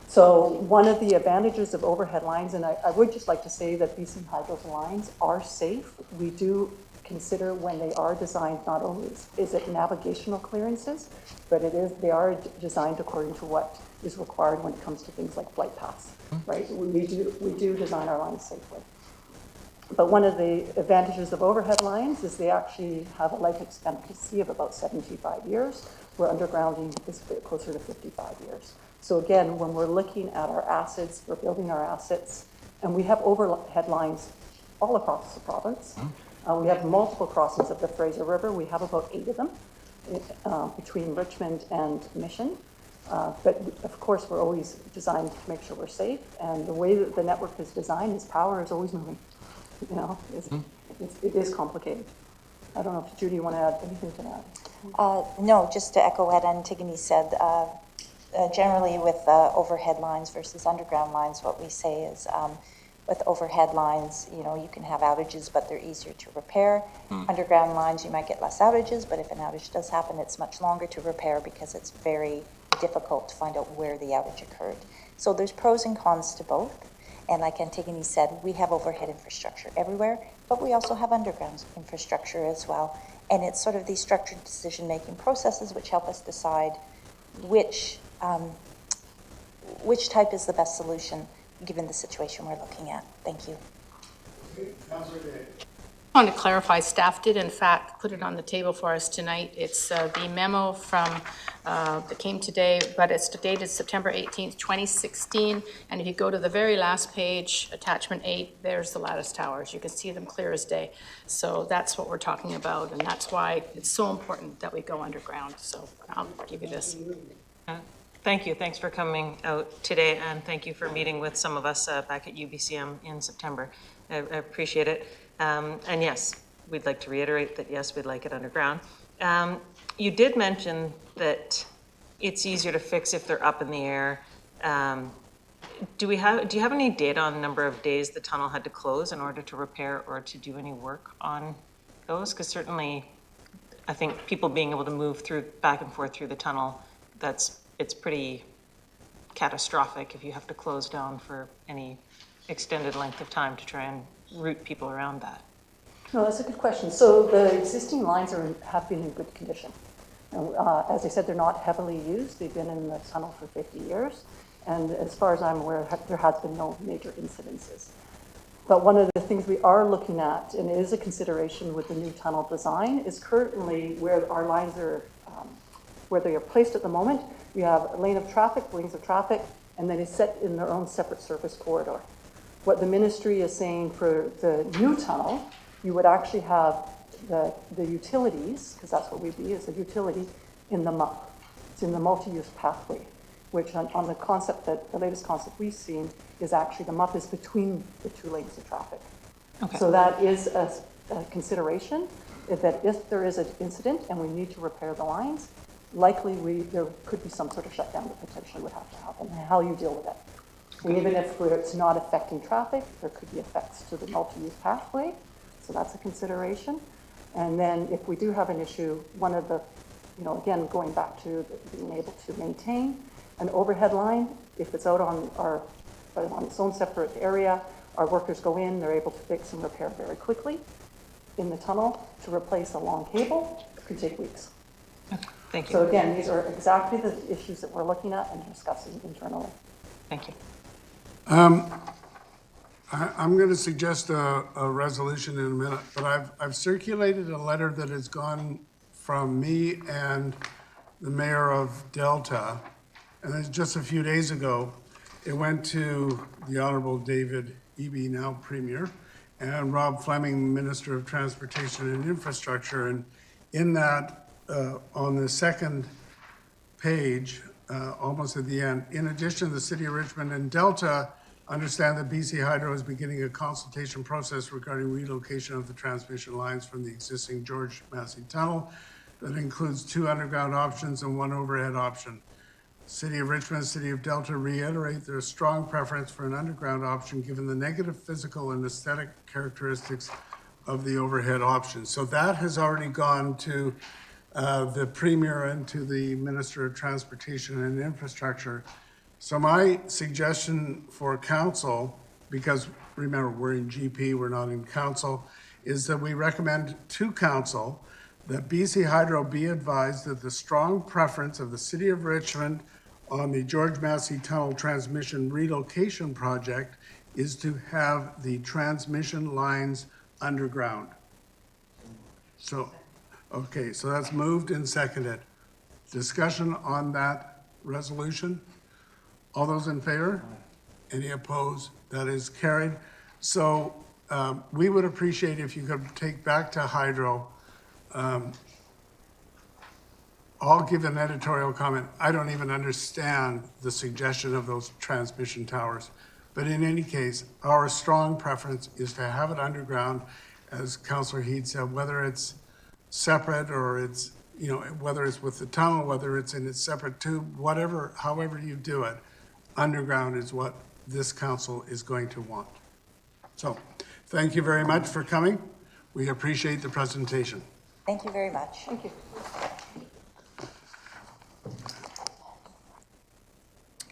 So one of the advantages of overhead lines, and I would just like to say that BC Hydro's lines are safe. We do consider when they are designed, not only is it navigational clearances, but they are designed according to what is required when it comes to things like flight paths, right? We do design our lines safely. But one of the advantages of overhead lines is they actually have a life expectancy of about 75 years, where undergrounding is closer to 55 years. So again, when we're looking at our assets, we're building our assets, and we have overhead lines all across the province. We have multiple crossings of the Fraser River. We have about 8 of them between Richmond and Mission. But of course, we're always designed to make sure we're safe. And the way that the network is designed is power is always moving. It is complicated. I don't know if Judy, you want to add anything to that? No, just to echo what Antigone said, generally with overhead lines versus underground lines, what we say is with overhead lines, you can have outages, but they're easier to repair. Underground lines, you might get less outages, but if an outage does happen, it's much longer to repair because it's very difficult to find out where the outage occurred. So there's pros and cons to both. And like Antigone said, we have overhead infrastructure everywhere, but we also have underground infrastructure as well. And it's sort of these structured decision-making processes which help us decide which type is the best solution given the situation we're looking at. Thank you. Councillor Day. I want to clarify, staff did in fact put it on the table for us tonight. It's the memo from, that came today, but it's dated September 18th, 2016. And if you go to the very last page, attachment 8, there's the lattice towers. You can see them clear as day. So that's what we're talking about. And that's why it's so important that we go underground. So I'll give you this. Thank you. Thanks for coming out today, and thank you for meeting with some of us back at UBCM in September. I appreciate it. And yes, we'd like to reiterate that, yes, we'd like it underground. You did mention that it's easier to fix if they're up in the air. Do you have any data on the number of days the tunnel had to close in order to repair or to do any work on those? Because certainly, I think people being able to move back and forth through the tunnel, it's pretty catastrophic if you have to close down for any extended length of time to try and route people around that. No, that's a good question. So the existing lines have been in good condition. As I said, they're not heavily used. They've been in the tunnel for 50 years. And as far as I'm aware, there has been no major incidences. But one of the things we are looking at, and it is a consideration with the new tunnel design, is currently where our lines are Where they are placed at the moment, you have a lane of traffic, lanes of traffic, and then it's set in their own separate service corridor. What the ministry is saying for the new tunnel, you would actually have the utilities, because that's what we'd be, is a utility in the MUP. It's in the multi-use pathway, which on the concept that, the latest concept we've seen is actually the MUP is between the two lanes of traffic. Okay. So that is a consideration, that if there is an incident and we need to repair the lines, likely there could be some sort of shutdown that potentially would have to happen, and how you deal with it. And even if it's not affecting traffic, there could be effects to the multi-use pathway, so that's a consideration. And then if we do have an issue, one of the, again, going back to being able to maintain an overhead line, if it's out on its own separate area, our workers go in, they're able to fix and repair very quickly. In the tunnel, to replace a long cable could take weeks. Thank you. So again, these are exactly the issues that we're looking at and discussing internally. Thank you. I'm going to suggest a resolution in a minute, but I've circulated a letter that has gone from me and the mayor of Delta, and it's just a few days ago. It went to the Honorable David Eby, now Premier, and Rob Fleming, Minister of Transportation and Infrastructure. And in that, on the second page, almost at the end, in addition, the City of Richmond and Delta understand that BC Hydro is beginning a consultation process regarding relocation of the transmission lines from the existing George Massey Tunnel that includes 2 underground options and 1 overhead option. City of Richmond, City of Delta reiterate their strong preference for an underground option given the negative physical and aesthetic characteristics of the overhead option. So that has already gone to the Premier and to the Minister of Transportation and Infrastructure. So my suggestion for council, because remember, we're in GP, we're not in council, is that we recommend to council that BC Hydro be advised that the strong preference of the City of Richmond on the George Massey Tunnel Transmission Relocation Project is to have the transmission lines underground. So, okay, so that's moved and seconded. Discussion on that resolution? All those in favor? Any opposed? That is carried. So we would appreciate if you could take back to Hydro. I'll give an editorial comment. I don't even understand the suggestion of those transmission towers. But in any case, our strong preference is to have it underground, as Councillor Heed said, whether it's separate or it's, whether it's with the tunnel, whether it's in its separate tube, whatever, however you do it, underground is what this council is going to want. So, thank you very much for coming. We appreciate the presentation. Thank you very much. Thank you.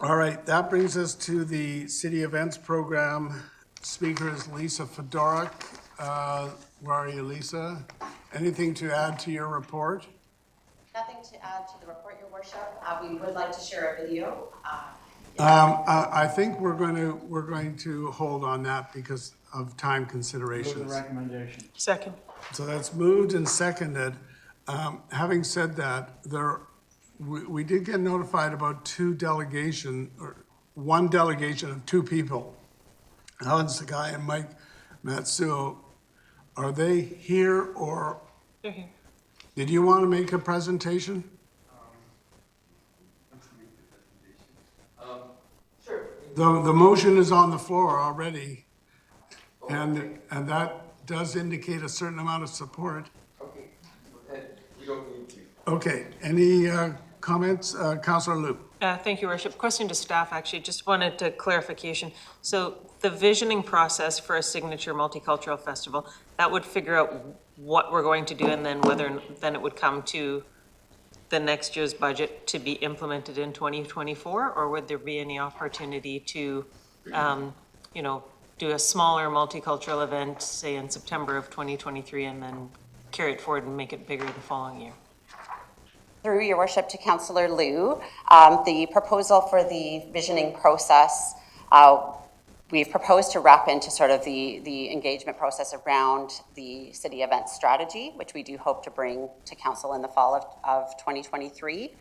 All right, that brings us to the city events program. Speaker is Lisa Fedoruk. Where are you, Lisa? Anything to add to your report? Nothing to add to the report, Your Worship. We would like to share a video. I think we're going to hold on that because of time considerations. Move the recommendation. Second. So that's moved and seconded. Having said that, we did get notified about one delegation of 2 people, Alan Sagai and Mike Matsuo. Are they here or? They're here. Did you want to make a presentation? Sure. The motion is on the floor already, and that does indicate a certain amount of support. Okay. We don't need to. Okay, any comments? Councillor Liu. Thank you, Worship. Question to staff, actually. Just wanted to clarification. So the visioning process for a signature multicultural festival, that would figure out what we're going to do and then then it would come to the next year's budget to be implemented in 2024? Or would there be any opportunity to, do a smaller multicultural event, say in September of 2023, and then carry it forward and make it bigger the following year? Through Your Worship to Councillor Liu, the proposal for the visioning process we've proposed to wrap into sort of the engagement process around the city event strategy, which we do hope to bring to council in the fall of 2023.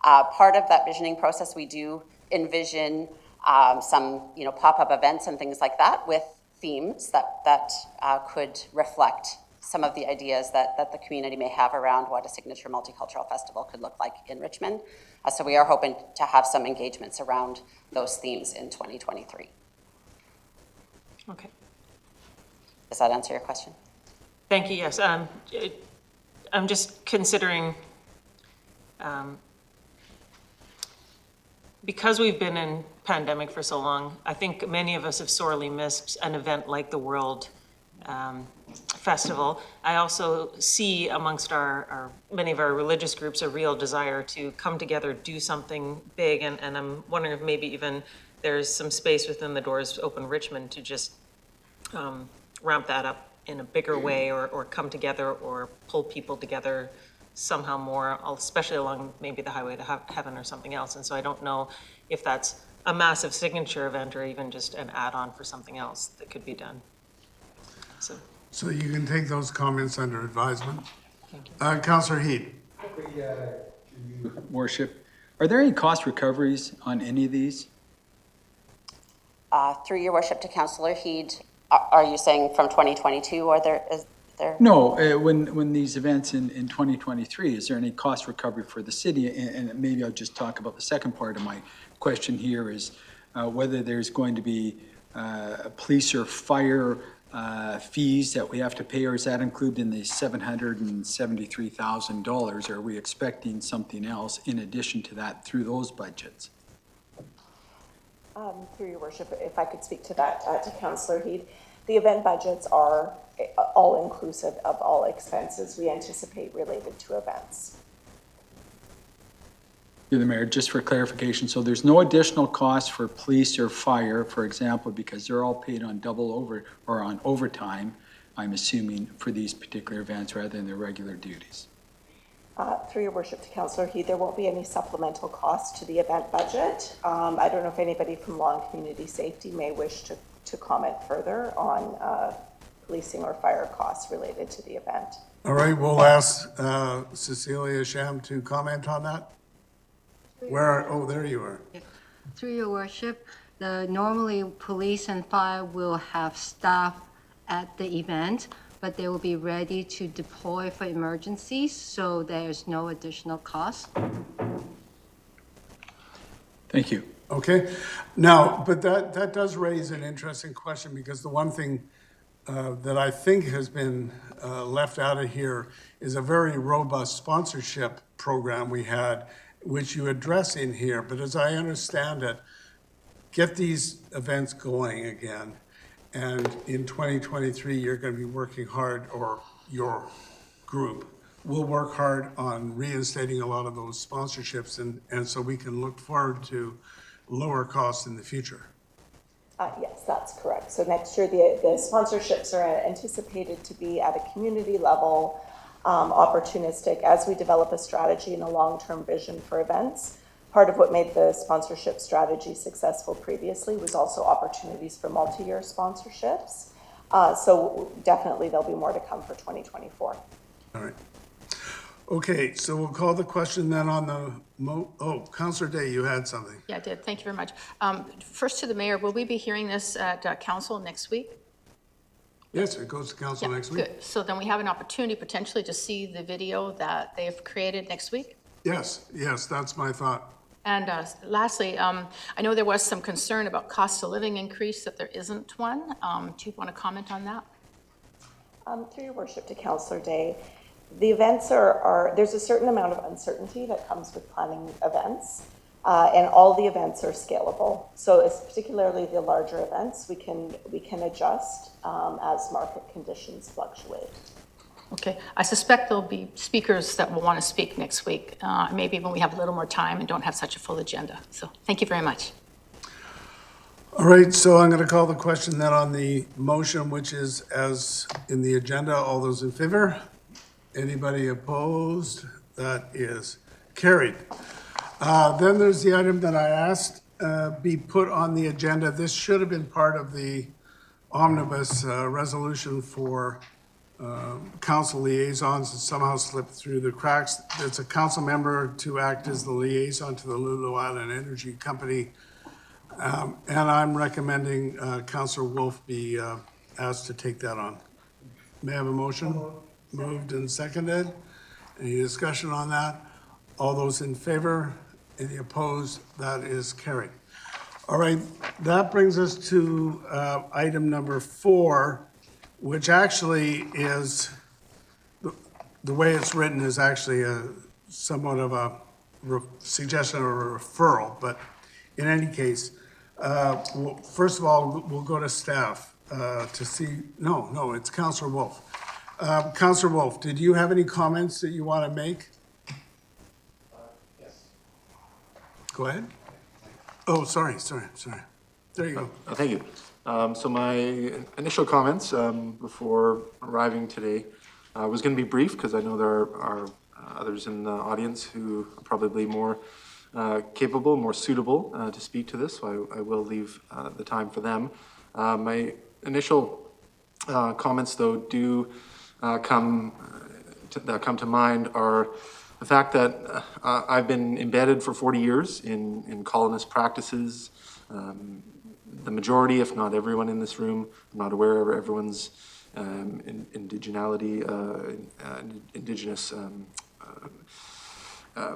Part of that visioning process, we do envision some, pop-up events and things like that with themes that could reflect some of the ideas that the community may have around what a signature multicultural festival could look like in Richmond. So we are hoping to have some engagements around those themes in 2023. Okay. Does that answer your question? Thank you, yes. I'm just considering, because we've been in pandemic for so long, I think many of us have sorely missed an event like the World Festival. I also see amongst many of our religious groups a real desire to come together, do something big, and I'm wondering if maybe even there's some space within the Doors Open Richmond to just ramp that up in a bigger way, or come together, or pull people together somehow more, especially along maybe the Highway to Heaven or something else. And so I don't know if that's a massive signature event or even just an add-on for something else that could be done. So you can take those comments under advisement. Thank you. Councillor Heed. Worship, are there any cost recoveries on any of these? Through your worship to Councillor Heed, are you saying from 2022, or is there? No, when these events in 2023, is there any cost recovery for the city? And maybe I'll just talk about the second part of my question here is whether there's going to be police or fire fees that we have to pay, or is that included in the $773,000? Are we expecting something else in addition to that through those budgets? Through your worship, if I could speak to that, to Councillor Heed, the event budgets are all inclusive of all expenses we anticipate related to events. Through the Mayor, just for clarification, so there's no additional cost for police or fire, for example, because they're all paid on on overtime, I'm assuming, for these particular events rather than their regular duties. Through your worship to Councillor Heed, there won't be any supplemental cost to the event budget. I don't know if anybody from Law and Community Safety may wish to comment further on policing or fire costs related to the event. All right, we'll ask Cecilia Sham to comment on that. Oh, there you are. Through your worship, normally police and fire will have staff at the event, but they will be ready to deploy for emergencies, so there's no additional cost. Thank you. Okay. Now, but that does raise an interesting question, because the one thing that I think has been left out of here is a very robust sponsorship program we had, which you address in here. But as I understand it, get these events going again. And in 2023, you're going to be working hard, or your group will work hard on reinstating a lot of those sponsorships, and so we can look forward to lower costs in the future. Yes, that's correct. So next year, the sponsorships are anticipated to be at a community level, opportunistic, as we develop a strategy and a long-term vision for events. Part of what made the sponsorship strategy successful previously was also opportunities for multi-year sponsorships. So definitely there'll be more to come for 2024. All right. Okay, so we'll call the question then on the, Councillor Day, you had something. Yeah, I did. Thank you very much. First to the mayor, will we be hearing this at council next week? Yes, it goes to council Yeah, next week. good. So then we have an opportunity potentially to see the video that they've created next week? Yes, that's my thought. And lastly, I know there was some concern about cost of living increase, that there isn't one. Do you want to comment on that? Through your worship to Councillor Day, the events there's a certain amount of uncertainty that comes with planning events, and all the events are scalable. So it's particularly the larger events, we can adjust as market conditions fluctuate. Okay, I suspect there'll be speakers that will want to speak next week, maybe when we have a little more time and don't have such a full agenda. So thank you very much. All right, so I'm going to call the question then on the motion, which is as in the agenda. All those in favor? Anybody opposed? That is carried. Then there's the item that I asked be put on the agenda. This should have been part of the omnibus resolution for council liaisons, and somehow slipped through the cracks. It's a council member to act as the liaison to the Lulu Island Energy Company. And I'm recommending Councillor Wolf be asked to take that on. May I have a motion? Moved and seconded. Any discussion on that? All those in favor? Any opposed? That is carried. All right, that brings us to item number 4, which actually is, the way it's written is actually somewhat of a suggestion of a referral, but in any case, first of all, we'll go to staff to see, no, it's Councillor Wolf. Councillor Wolf, did you have any comments that you want to make? Yes. Go ahead. Oh, sorry. There you go. Thank you. So my initial comments before arriving today was going to be brief because I know there are others in the audience who are probably more capable, more suitable to speak to this, so I will leave the time for them. My initial comments, though, do come to mind are the fact that I've been embedded for 40 years in colonist practices. The majority, if not everyone in this room, I'm not aware of everyone's indigenous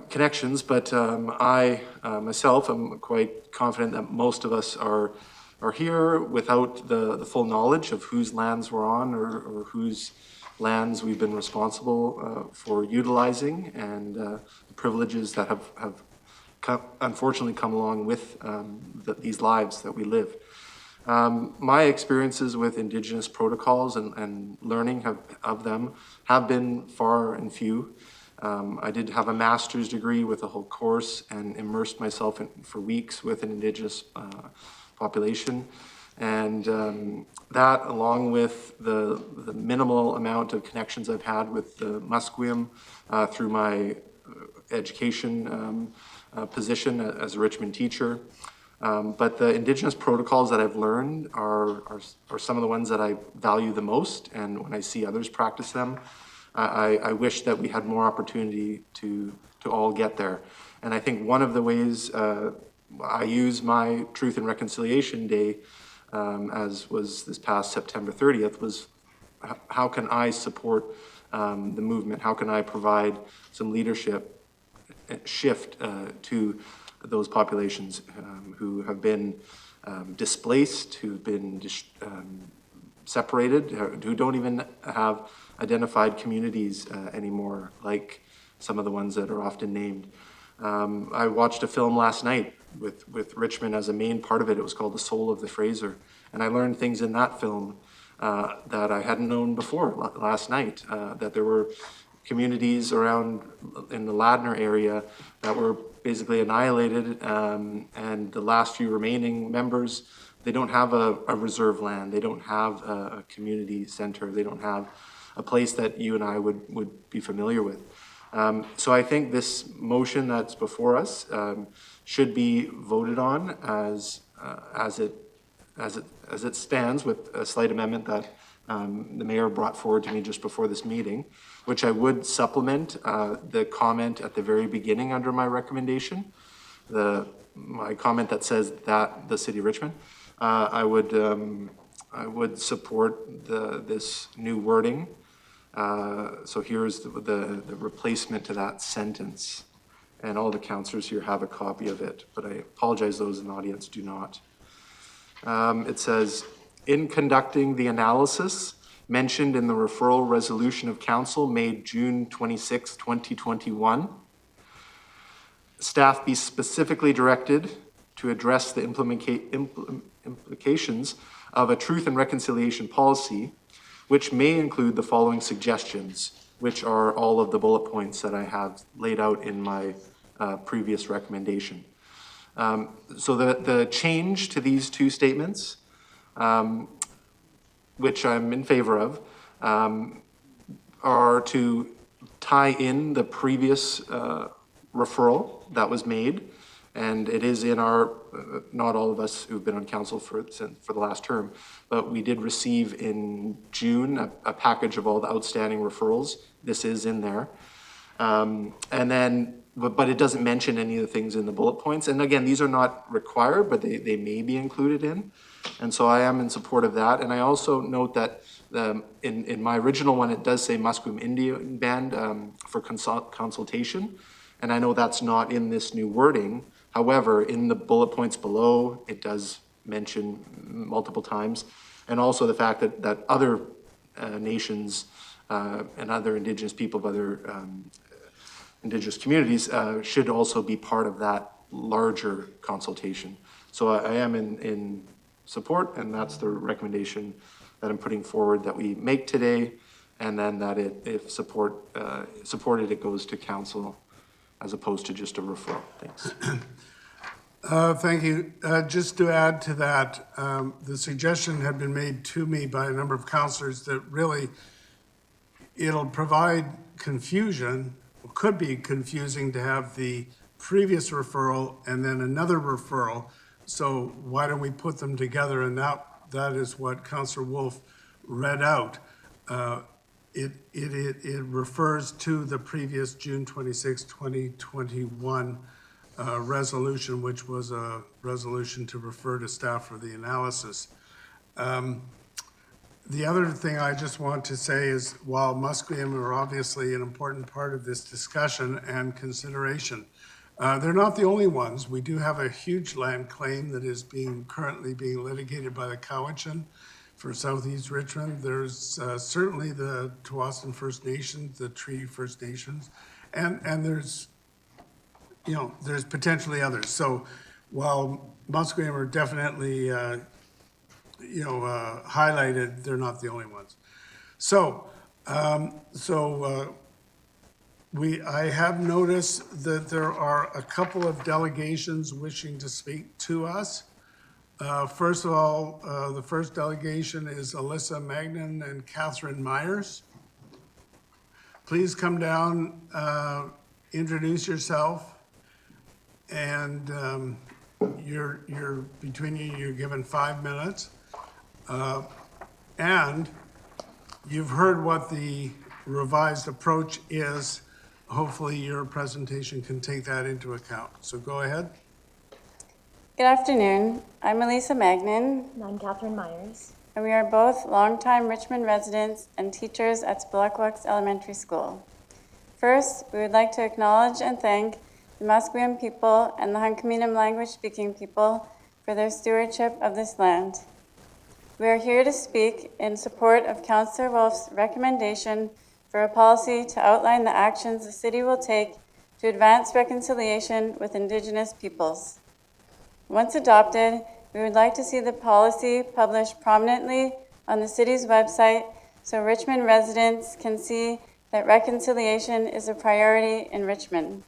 connections, but I myself am quite confident that most of us are here without the full knowledge of whose lands we're on or whose lands we've been responsible for utilizing, and the privileges that have unfortunately come along with these lives that we live. My experiences with Indigenous protocols and learning of them have been far and few. I did have a master's degree with a whole course and immersed myself for weeks with an Indigenous population. And that, along with the minimal amount of connections I've had with the Musqueam through my education position as a Richmond teacher. But the Indigenous protocols that I've learned are some of the ones that I value the most. And when I see others practice them, I wish that we had more opportunity to all get there. And I think one of the ways I use my Truth and Reconciliation Day, as was this past September 30th, was how can I support the movement? How can I provide some leadership shift to those populations who have been displaced, who've been separated, who don't even have identified communities anymore, like some of the ones that are often named. I watched a film last night with Richmond as a main part of it. It was called The Soul of the Fraser. And I learned things in that film that I hadn't known before last night, that there were communities around in the Ladner area that were basically annihilated, and the last few remaining members, they don't have a reserve land, they don't have a community center, they don't have a place that you and I would be familiar with. So I think this motion that's before us should be voted on as it stands, with a slight amendment that the mayor brought forward to me just before this meeting, which I would supplement the comment at the very beginning under my recommendation, my comment that says that the City of Richmond. I would support this new wording. So here's the replacement to that sentence, and all the councillors here have a copy of it, but I apologize those in the audience do not. It says, in conducting the analysis mentioned in the referral resolution of council made June 26, 2021, staff be specifically directed to address the implications of a truth and reconciliation policy, which may include the following suggestions, which are all of the bullet points that I have laid out in my previous recommendation. So the change to these two statements, which I'm in favor of, are to tie in the previous referral that was made And it is in our, not all of us who've been on council for the last term, but we did receive in June a package of all the outstanding referrals. This is in there. And then, but it doesn't mention any of the things in the bullet points. And again, these are not required, but they may be included in. And so I am in support of that. And I also note that in my original one, it does say Musqueam Indian Band for consultation. And I know that's not in this new wording. However, in the bullet points below, it does mention multiple times. And also the fact that other nations and other Indigenous people of other Indigenous communities should also be part of that larger consultation. So I am in support, and that's the recommendation that I'm putting forward that we make today, and then that if supported, it goes to council as opposed to just a referral. Thanks. Thank you. Just to add to that, the suggestion had been made to me by a number of councillors that really it'll provide confusion, could be confusing to have the previous referral and then another referral. So why don't we put them together? And that is what Councillor Wolf read out. It refers to the previous June 26, 2021 resolution, which was a resolution to refer to staff for the analysis. The other thing I just want to say is while Musqueam are obviously an important part of this discussion and consideration, they're not the only ones. We do have a huge land claim that is currently being litigated by the Cowichan for Southeast Richmond. There's certainly the Tsawwassen First Nations, the Treaty First Nations, and there's potentially others. So while Musqueam are definitely highlighted, they're not the only ones. So I have noticed that there are a couple of delegations wishing to speak to us. First of all, the first delegation is Alyssa Magnan and Catherine Myers. Please come down, introduce yourself, and you're given 5 minutes. And you've heard what the revised approach is. Hopefully your presentation can take that into account. So go ahead. Good afternoon. I'm Elisa Magnan. And I'm Catherine Myers. And we are both longtime Richmond residents and teachers at Spilakwax Elementary School. First, we would like to acknowledge and thank the Musqueam people and the Hunkaminam language-speaking people for their stewardship of this land. We are here to speak in support of Councillor Wolf's recommendation for a policy to outline the actions the city will take to advance reconciliation with Indigenous peoples. Once adopted, we would like to see the policy published prominently on the city's website so Richmond residents can see that reconciliation is a priority in Richmond.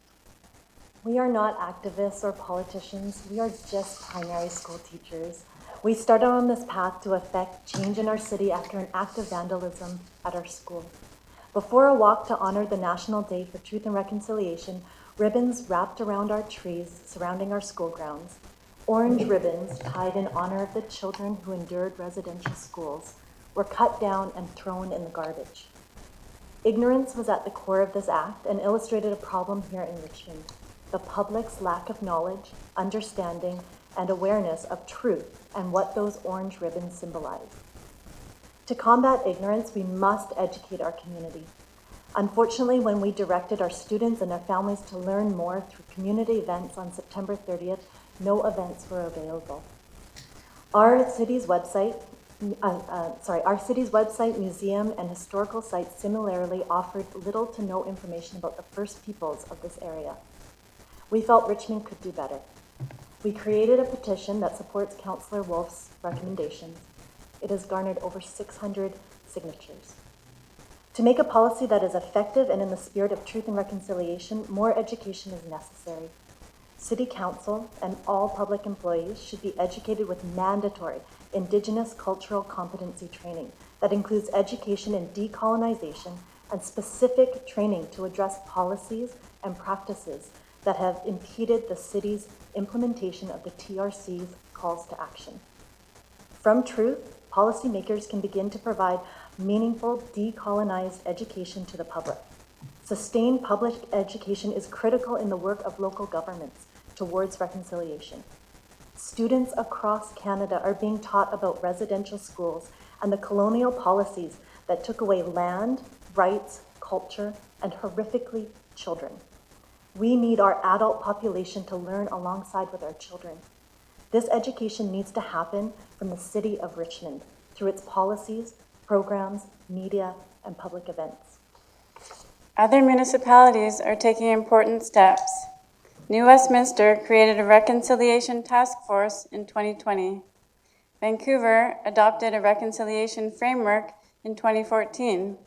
We are not activists or politicians. We are just primary school teachers. We started on this path to effect change in our city after an act of vandalism at our school. Before a walk to honor the National Day for Truth and Reconciliation, ribbons wrapped around our trees surrounding our school grounds, orange ribbons tied in honor of the children who endured residential schools, were cut down and thrown in the garbage. Ignorance was at the core of this act and illustrated a problem here in Richmond: the public's lack of knowledge, understanding, and awareness of truth and what those orange ribbons symbolize. To combat ignorance, we must educate our community. Unfortunately, when we directed our students and their families to learn more through community events on September 30th, no events were available. Our city's website, museum, and historical sites similarly offered little to no information about the first peoples of this area. We felt Richmond could do better. We created a petition that supports Councillor Wolf's recommendations. It has garnered over 600 signatures. To make a policy that is effective and in the spirit of truth and reconciliation, more education is necessary. City Council and all public employees should be educated with mandatory Indigenous cultural competency training that includes education in decolonization and specific training to address policies and practices that have impeded the city's implementation of the TRC's calls to action. From truth, policymakers can begin to provide meaningful, decolonized education to the public. Sustained public education is critical in the work of local governments towards reconciliation. Students across Canada are being taught about residential schools and the colonial policies that took away land, rights, culture, and horrifically children. We need our adult population to learn alongside with our children. This education needs to happen from the City of Richmond through its policies, programs, media, and public events. Other municipalities are taking important steps. New Westminster created a reconciliation task force in 2020. Vancouver adopted a reconciliation framework in 2014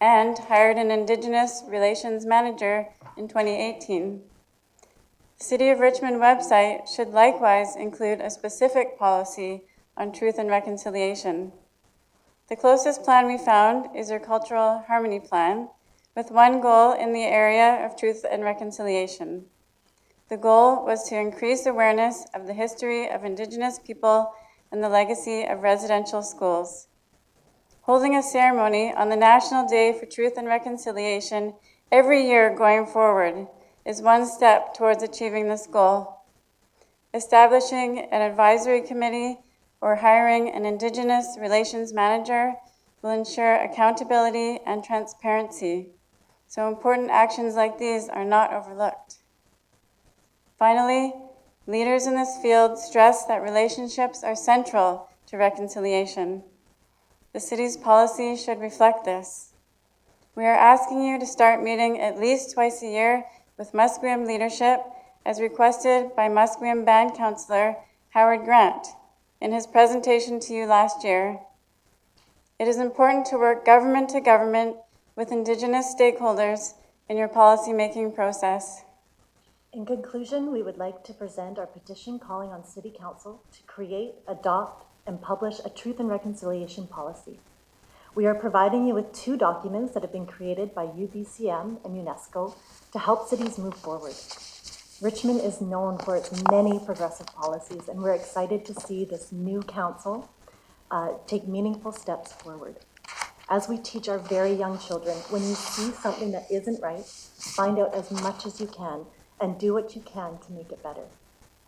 and hired an Indigenous Relations Manager in 2018. The City of Richmond website should likewise include a specific policy on truth and reconciliation. The closest plan we found is your Cultural Harmony Plan, with one goal in the area of truth and reconciliation. The goal was to increase awareness of the history of Indigenous people and the legacy of residential schools. Holding a ceremony on the National Day for Truth and Reconciliation every year going forward is one step towards achieving this goal. Establishing an advisory committee or hiring an Indigenous Relations Manager will ensure accountability and transparency, so important actions like these are not overlooked. Finally, leaders in this field stress that relationships are central to reconciliation. The city's policy should reflect this. We are asking you to start meeting at least twice a year with Musqueam leadership, as requested by Musqueam Band Councillor Howard Grant in his presentation to you last year. It is important to work government to government with Indigenous stakeholders in your policy-making process. In conclusion, we would like to present our petition calling on City Council to create, adopt, and publish a truth and reconciliation policy. We are providing you with 2 documents that have been created by UBCM and UNESCO to help cities move forward. Richmond is known for its many progressive policies, and we're excited to see this new council take meaningful steps forward. As we teach our very young children, when you see something that isn't right, find out as much as you can and do what you can to make it better.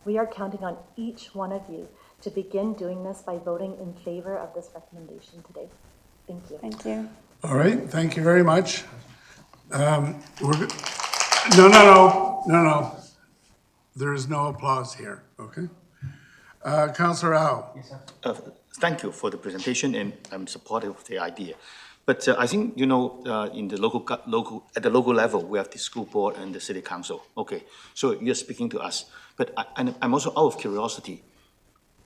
We are counting on each one of you to begin doing this by voting in favor of this recommendation today. Thank you. Thank you. All right, thank you very much. No. There is no applause here, okay? Councillor Au. Thank you for the presentation, and I'm supportive of the idea. But I think, in the at the local level, we have the school board and the city council. Okay, so you're speaking to us. But I'm also out of curiosity.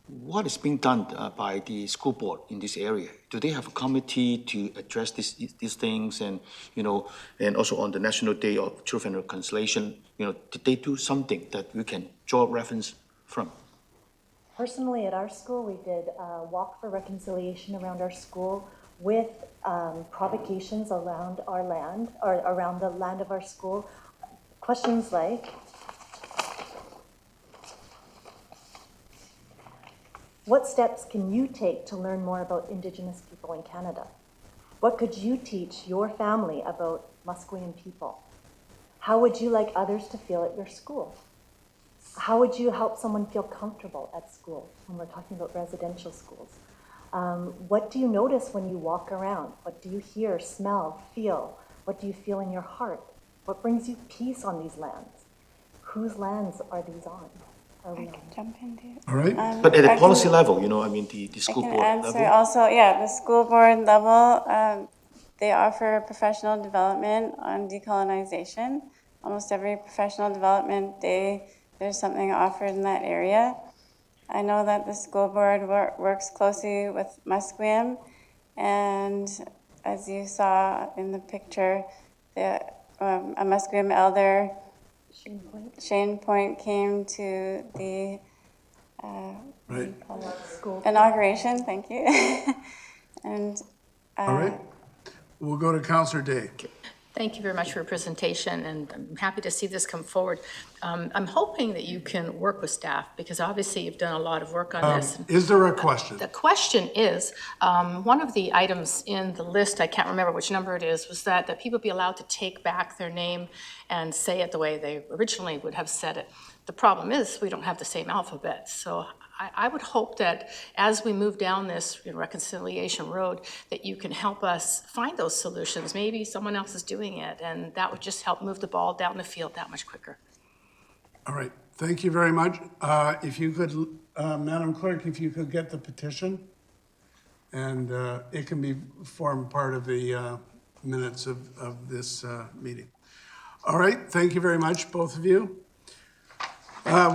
What is being done by the school board in this area? Do they have a committee to address these things? And, and also on the National Day of Truth and Reconciliation, did they do something that we can draw reference from? Personally, at our school, we did a walk for reconciliation around our school with provocations around our land, or around the land of our school. Questions like, what steps can you take to learn more about Indigenous people in Canada? What could you teach your family about Musqueam people? How would you like others to feel at your school? How would you help someone feel comfortable at school when we're talking about residential schools? What do you notice when you walk around? What do you hear, smell, feel? What do you feel in your heart? What brings you peace on these lands? Whose lands are these on? Are we on? Jump into. All right. But at the policy level, the school board answer level? also, the school board level, they offer professional development on decolonization. Almost every professional development day, there's something offered in that area. I know that the school board works closely with Musqueam, and as you saw in the picture, a Musqueam elder, Shane Point, came to the Right. inauguration. Thank you. And All right. We'll go to Councillor Day. Thank you very much for your presentation, and I'm happy to see this come forward. I'm hoping that you can work with staff, because obviously you've done a lot of work on this. Is there a question? The question is, one of the items in the list, I can't remember which number it is, was that people be allowed to take back their name and say it the way they originally would have said it. The problem is, we don't have the same alphabet, so I would hope that as we move down this reconciliation road, that you can help us find those solutions. Maybe someone else is doing it, and that would just help move the ball down the field that much quicker. All right, thank you very much. If you could, Madam Clerk, if you could get the petition, and it can be formed part of the minutes of this meeting. All right, thank you very much, both of you.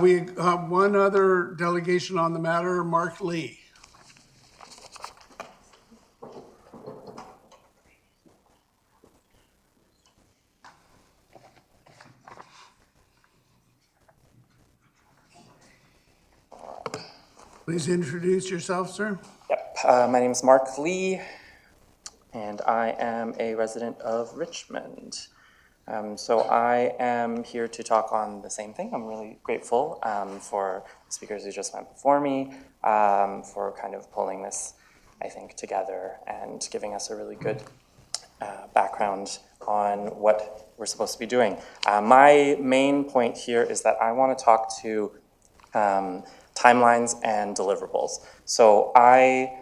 We have one other delegation on the matter, Mark Lee. Please introduce yourself, sir. Yep, my name is Mark Lee, and I am a resident of Richmond. So I am here to talk on the same thing. I'm really grateful for the speakers who just went before me, for kind of pulling this, I think, together and giving us a really good background on what we're supposed to be doing. My main point here is that I want to talk to timelines and deliverables. So I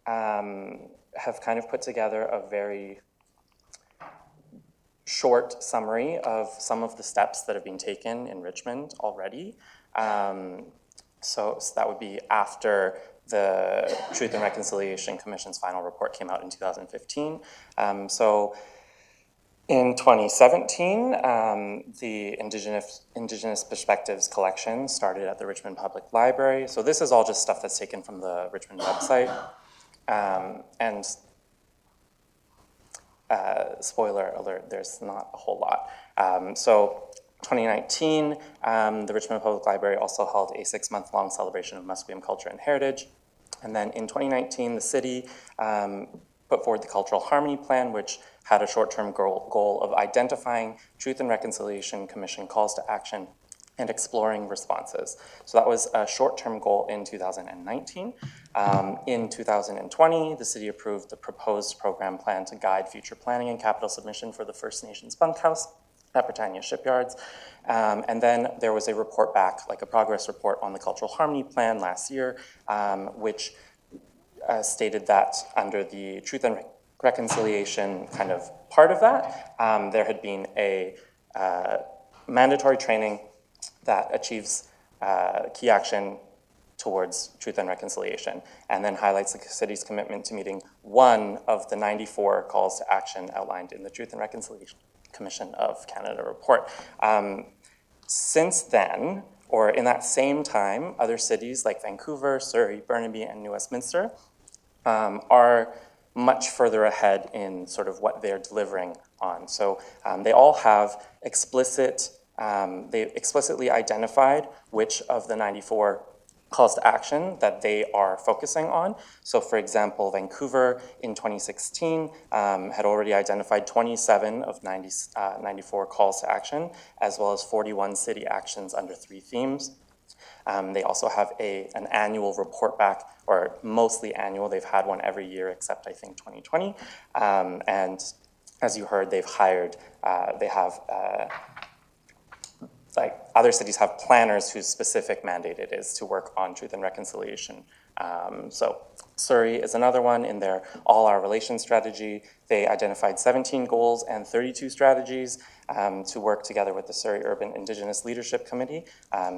have kind of put together a very short summary of some of the steps that have been taken in Richmond already. So that would be after the Truth and Reconciliation Commission's final report came out in 2015. So in 2017, the Indigenous Perspectives collection started at the Richmond Public Library. So this is all just stuff that's taken from the Richmond website. And spoiler alert, there's not a whole lot. So 2019, the Richmond Public Library also held a 6-month-long celebration of Musqueam culture and heritage. And then in 2019, the city put forward the Cultural Harmony Plan, which had a short-term goal of identifying Truth and Reconciliation Commission calls to action and exploring responses. So that was a short-term goal in 2019. In 2020, the city approved the proposed program plan to guide future planning and capital submission for the First Nations bunkhouse at Britannia Shipyards. And then there was a report back, like a progress report on the Cultural Harmony Plan last year, which stated that under the Truth and Reconciliation kind of part of that, there had been a mandatory training that achieves key action towards truth and reconciliation, and then highlights the city's commitment to meeting one of the 94 calls to action outlined in the Truth and Reconciliation Commission of Canada report. Since then, or in that same time, other cities like Vancouver, Surrey, Burnaby, and New Westminster are much further ahead in sort of what they're delivering on. So they all have they explicitly identified which of the 94 calls to action that they are focusing on. So for example, Vancouver in 2016 had already identified 27 of 94 calls to action, as well as 41 city actions under 3 themes. They also have an annual report back, or mostly annual. They've had one every year except I think 2020. And as you heard, they've hired, they have like other cities have planners whose specific mandate it is to work on truth and reconciliation. So Surrey is another one. In their All Our Relations strategy, they identified 17 goals and 32 strategies to work together with the Surrey Urban Indigenous Leadership Committee.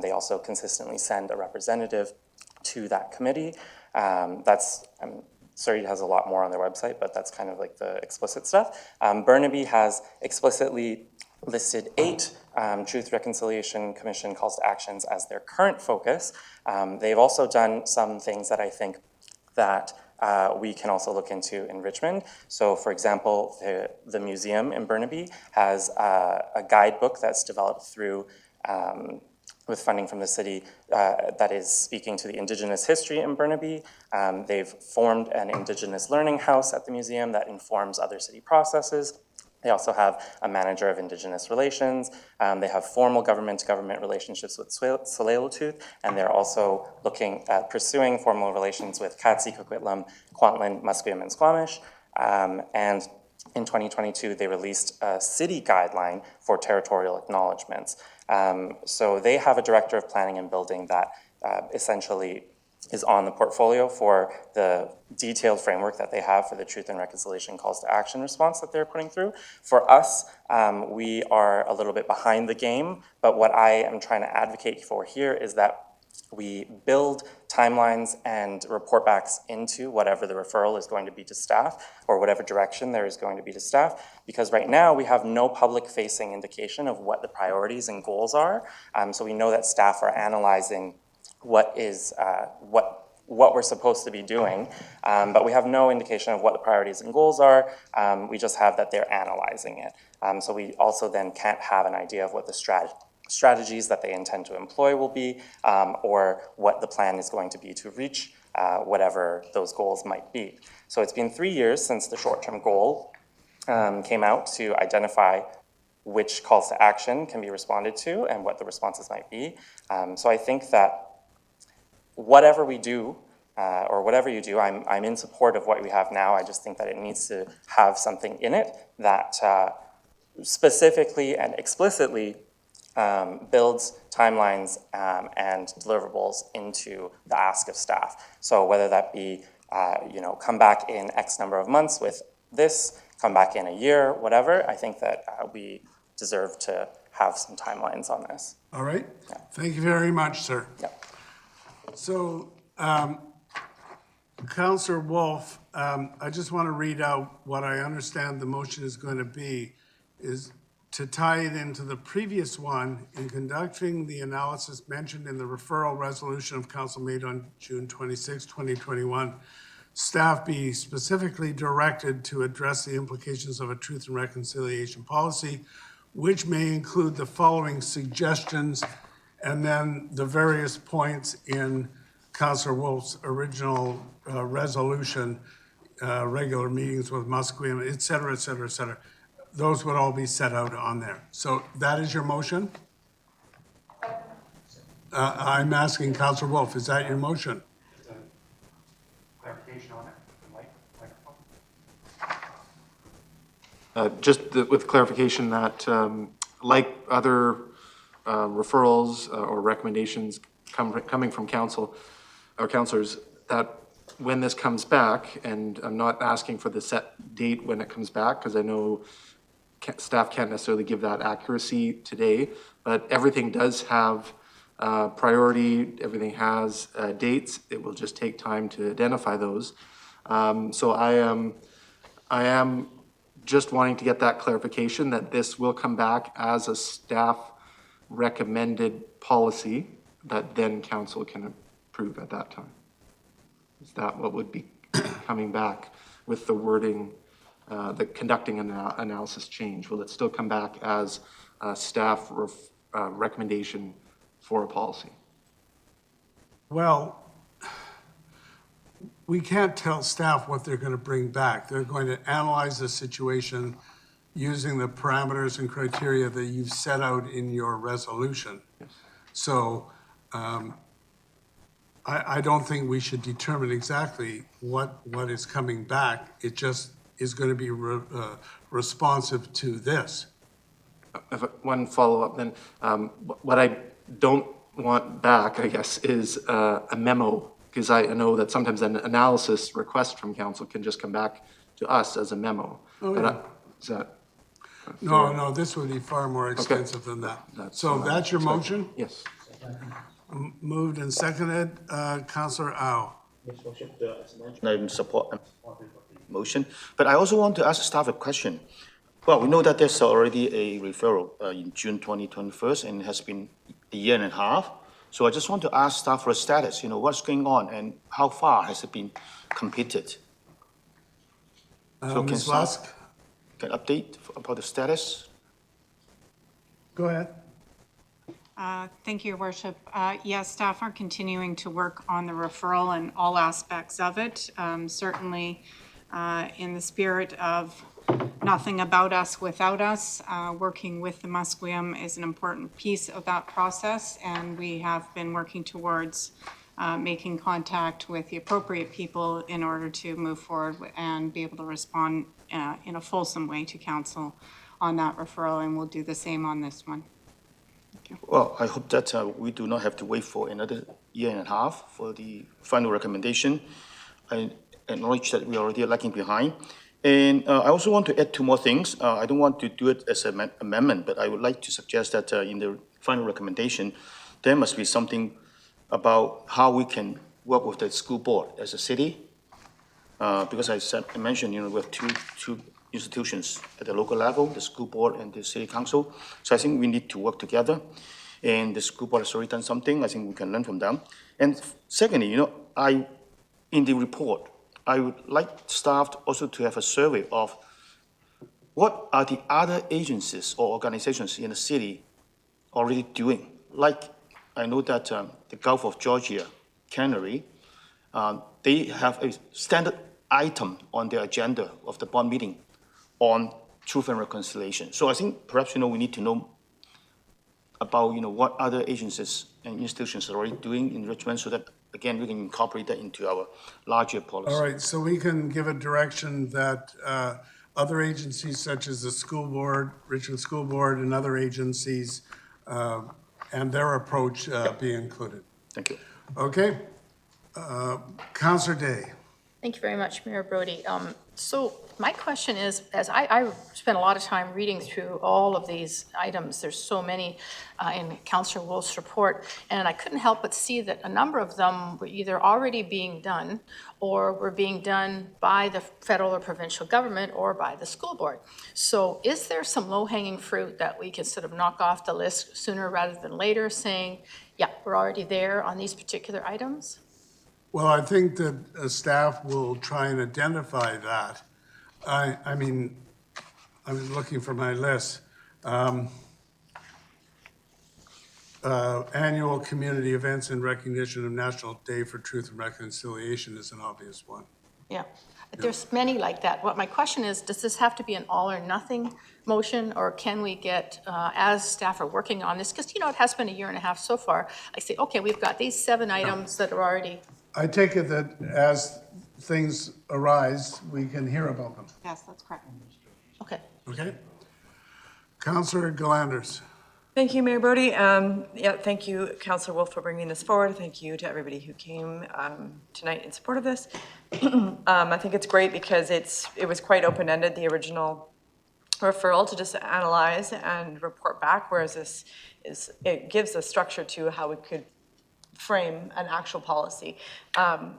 They also consistently send a representative to that committee. Surrey has a lot more on their website, but that's kind of like the explicit stuff. Burnaby has explicitly listed 8 Truth Reconciliation Commission calls to actions as their current focus. They've also done some things that I think that we can also look into in Richmond. So for example, the museum in Burnaby has a guidebook that's developed through with funding from the city that is speaking to the Indigenous history in Burnaby. They've formed an Indigenous learning house at the museum that informs other city processes. They also have a manager of Indigenous relations. They have formal government-to-government relationships with Tsleil-Waututh, and they're also looking at pursuing formal relations with Katzie, Coquitlam, Kwantlen, Musqueam, and Squamish. And in 2022, they released a city guideline for territorial acknowledgements. So they have a director of planning and building that essentially is on the portfolio for the detailed framework that they have for the Truth and Reconciliation Calls to Action response that they're putting through. For us, we are a little bit behind the game, but what I am trying to advocate for here is that we build timelines and report backs into whatever the referral is going to be to staff or whatever direction there is going to be to staff, because right now we have no public-facing indication of what the priorities and goals are. So we know that staff are analyzing what we're supposed to be doing, but we have no indication of what the priorities and goals are. We just have that they're analyzing it. So we also then can't have an idea of what the strategies that they intend to employ will be, or what the plan is going to be to reach whatever those goals might be. So it's been 3 years since the short-term goal came out to identify which calls to action can be responded to and what the responses might be. So I think that whatever we do, or whatever you do, I'm in support of what we have now. I just think that it needs to have something in it that specifically and explicitly builds timelines and deliverables into the ask of staff. So whether that be, come back in X number of months with this, come back in a year, whatever, I think that we deserve to have some timelines on this. All right. Yeah. Thank you very much, sir. Yeah. So, Councillor Wolf, I just want to read out what I understand the motion is going to be, is to tie it into the previous one. In conducting the analysis mentioned in the referral resolution of council made on June 26, 2021, staff be specifically directed to address the implications of a truth and reconciliation policy, which may include the following suggestions, and then the various points in Councillor Wolf's original resolution, regular meetings with Musqueam, et cetera, et cetera, et cetera. Those would all be set out on there. So that is your motion? I'm asking Councillor Wolf, is that your motion? Clarification on it, just with clarification that like other referrals or recommendations coming from council or councillors, that when this comes back, and I'm not asking for the set date when it comes back, because I know staff can't necessarily give that accuracy today, but everything does have priority, everything has dates. It will just take time to identify those. So I am just wanting to get that clarification that this will come back as a staff recommended policy that then council can approve at that time. Is that what would be coming back with the wording, the conducting analysis change? Will it still come back as a staff recommendation for a policy? Well, we can't tell staff what they're going to bring back. They're going to analyze the situation using the parameters and criteria that you've set out in your resolution. Yes. So I don't think we should determine exactly what is coming back. It just is going to be responsive to this. One follow-up then, what I don't want back, I guess, is a memo, because I know that sometimes an analysis request from council can just come back to us as a memo. Oh, but yeah. Is that? No, this would be far more extensive than that. So that's your motion? Yes. Moved and seconded. Councillor Au. I support motion, but I also want to ask staff a question. Well, we know that there's already a referral in June 2021, and it has been a year and a half. So I just want to ask staff for a status, what's going on and how far has it been completed? So Ms. Lusk? Can update about the status? Go ahead. Thank you, Your Worship. Yes, staff are continuing to work on the referral and all aspects of it. Certainly, in the spirit of nothing about us without us. Working with the Musqueam is an important piece of that process, and we have been working towards making contact with the appropriate people in order to move forward and be able to respond in a fulsome way to council on that referral, and we'll do the same on this one. Well, I hope that we do not have to wait for another year and a half for the final recommendation. I acknowledge that we are already lagging behind. And I also want to add two more things. I don't want to do it as an amendment, but I would like to suggest that in the final recommendation, there must be something about how we can work with the school board as a city. Because I mentioned, we have two institutions at the local level, the school board and the city council. So I think we need to work together. And the school board has already done something. I think we can learn from them. And secondly, in the report, I would like staff also to have a survey of what are the other agencies or organizations in the city already doing. Like, I know that the Gulf of Georgia Cannery, they have a standard item on their agenda of the board meeting on truth and reconciliation. So I think perhaps, we need to know about, what other agencies and institutions are already doing in Richmond so that, again, we can incorporate that into our larger policy. All right, so we can give a direction that other agencies such as the school board, Richmond School Board, and other agencies, and their approach be included. Thank you. Okay. Councillor Day. Thank you very much, Mayor Brody. So my question is, as I spent a lot of time reading through all of these items, there's so many in Councillor Wolf's report, and I couldn't help but see that a number of them were either already being done or were being done by the federal or provincial government or by the school board. So is there some low-hanging fruit that we can sort of knock off the list sooner rather than later, saying, yeah, we're already there on these particular items? Well, I think that staff will try and identify that. I mean, I'm looking for my list. Annual community events in recognition of National Day for Truth and Reconciliation is an obvious one. Yeah, there's many like that. What my question is, does this have to be an all or nothing motion, or can we get, as staff are working on this, because, it has been a year and a half so far, I say, okay, we've got these 7 items that are already. I take it that as things arise, we can hear about them. Yes, that's correct. Okay. Okay? Councillor Galanders. Thank you, Mayor Brody. Yeah, thank you, Councillor Wolf, for bringing this forward. Thank you to everybody who came tonight in support of this. I think it's great because it was quite open-ended, the original referral, to just analyze and report back, whereas it gives a structure to how we could frame an actual policy,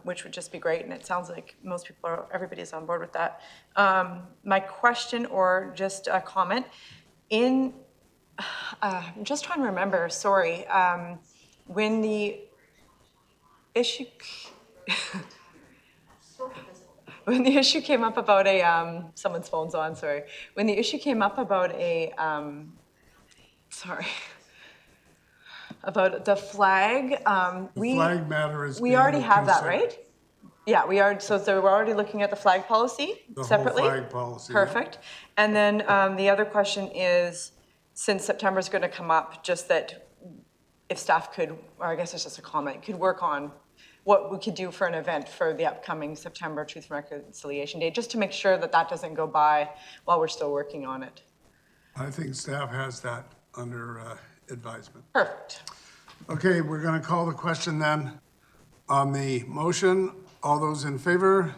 which would just be great. And it sounds like everybody's on board with that. My question, or just a comment, I'm just trying to remember, sorry, when the issue, when the issue came up about someone's phone's on, sorry. When the issue came up about about the flag, The flag matter is we being already have that, considered. right? Yeah, we are, so we're already looking at the flag policy The whole separately? flag policy, yeah. Perfect. And then the other question is, since September's gonna come up, just that if staff could, or I guess it's just a comment, could work on what we could do for an event for the upcoming September Truth and Reconciliation Day, just to make sure that that doesn't go by while we're still working on it. I think staff has that under advisement. Perfect. Okay, we're going to call the question then on the motion. All those in favor?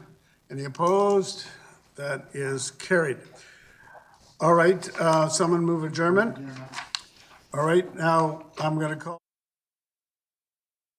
Any opposed? That is carried. All right, someone move adjournment. All right, now I'm going to call.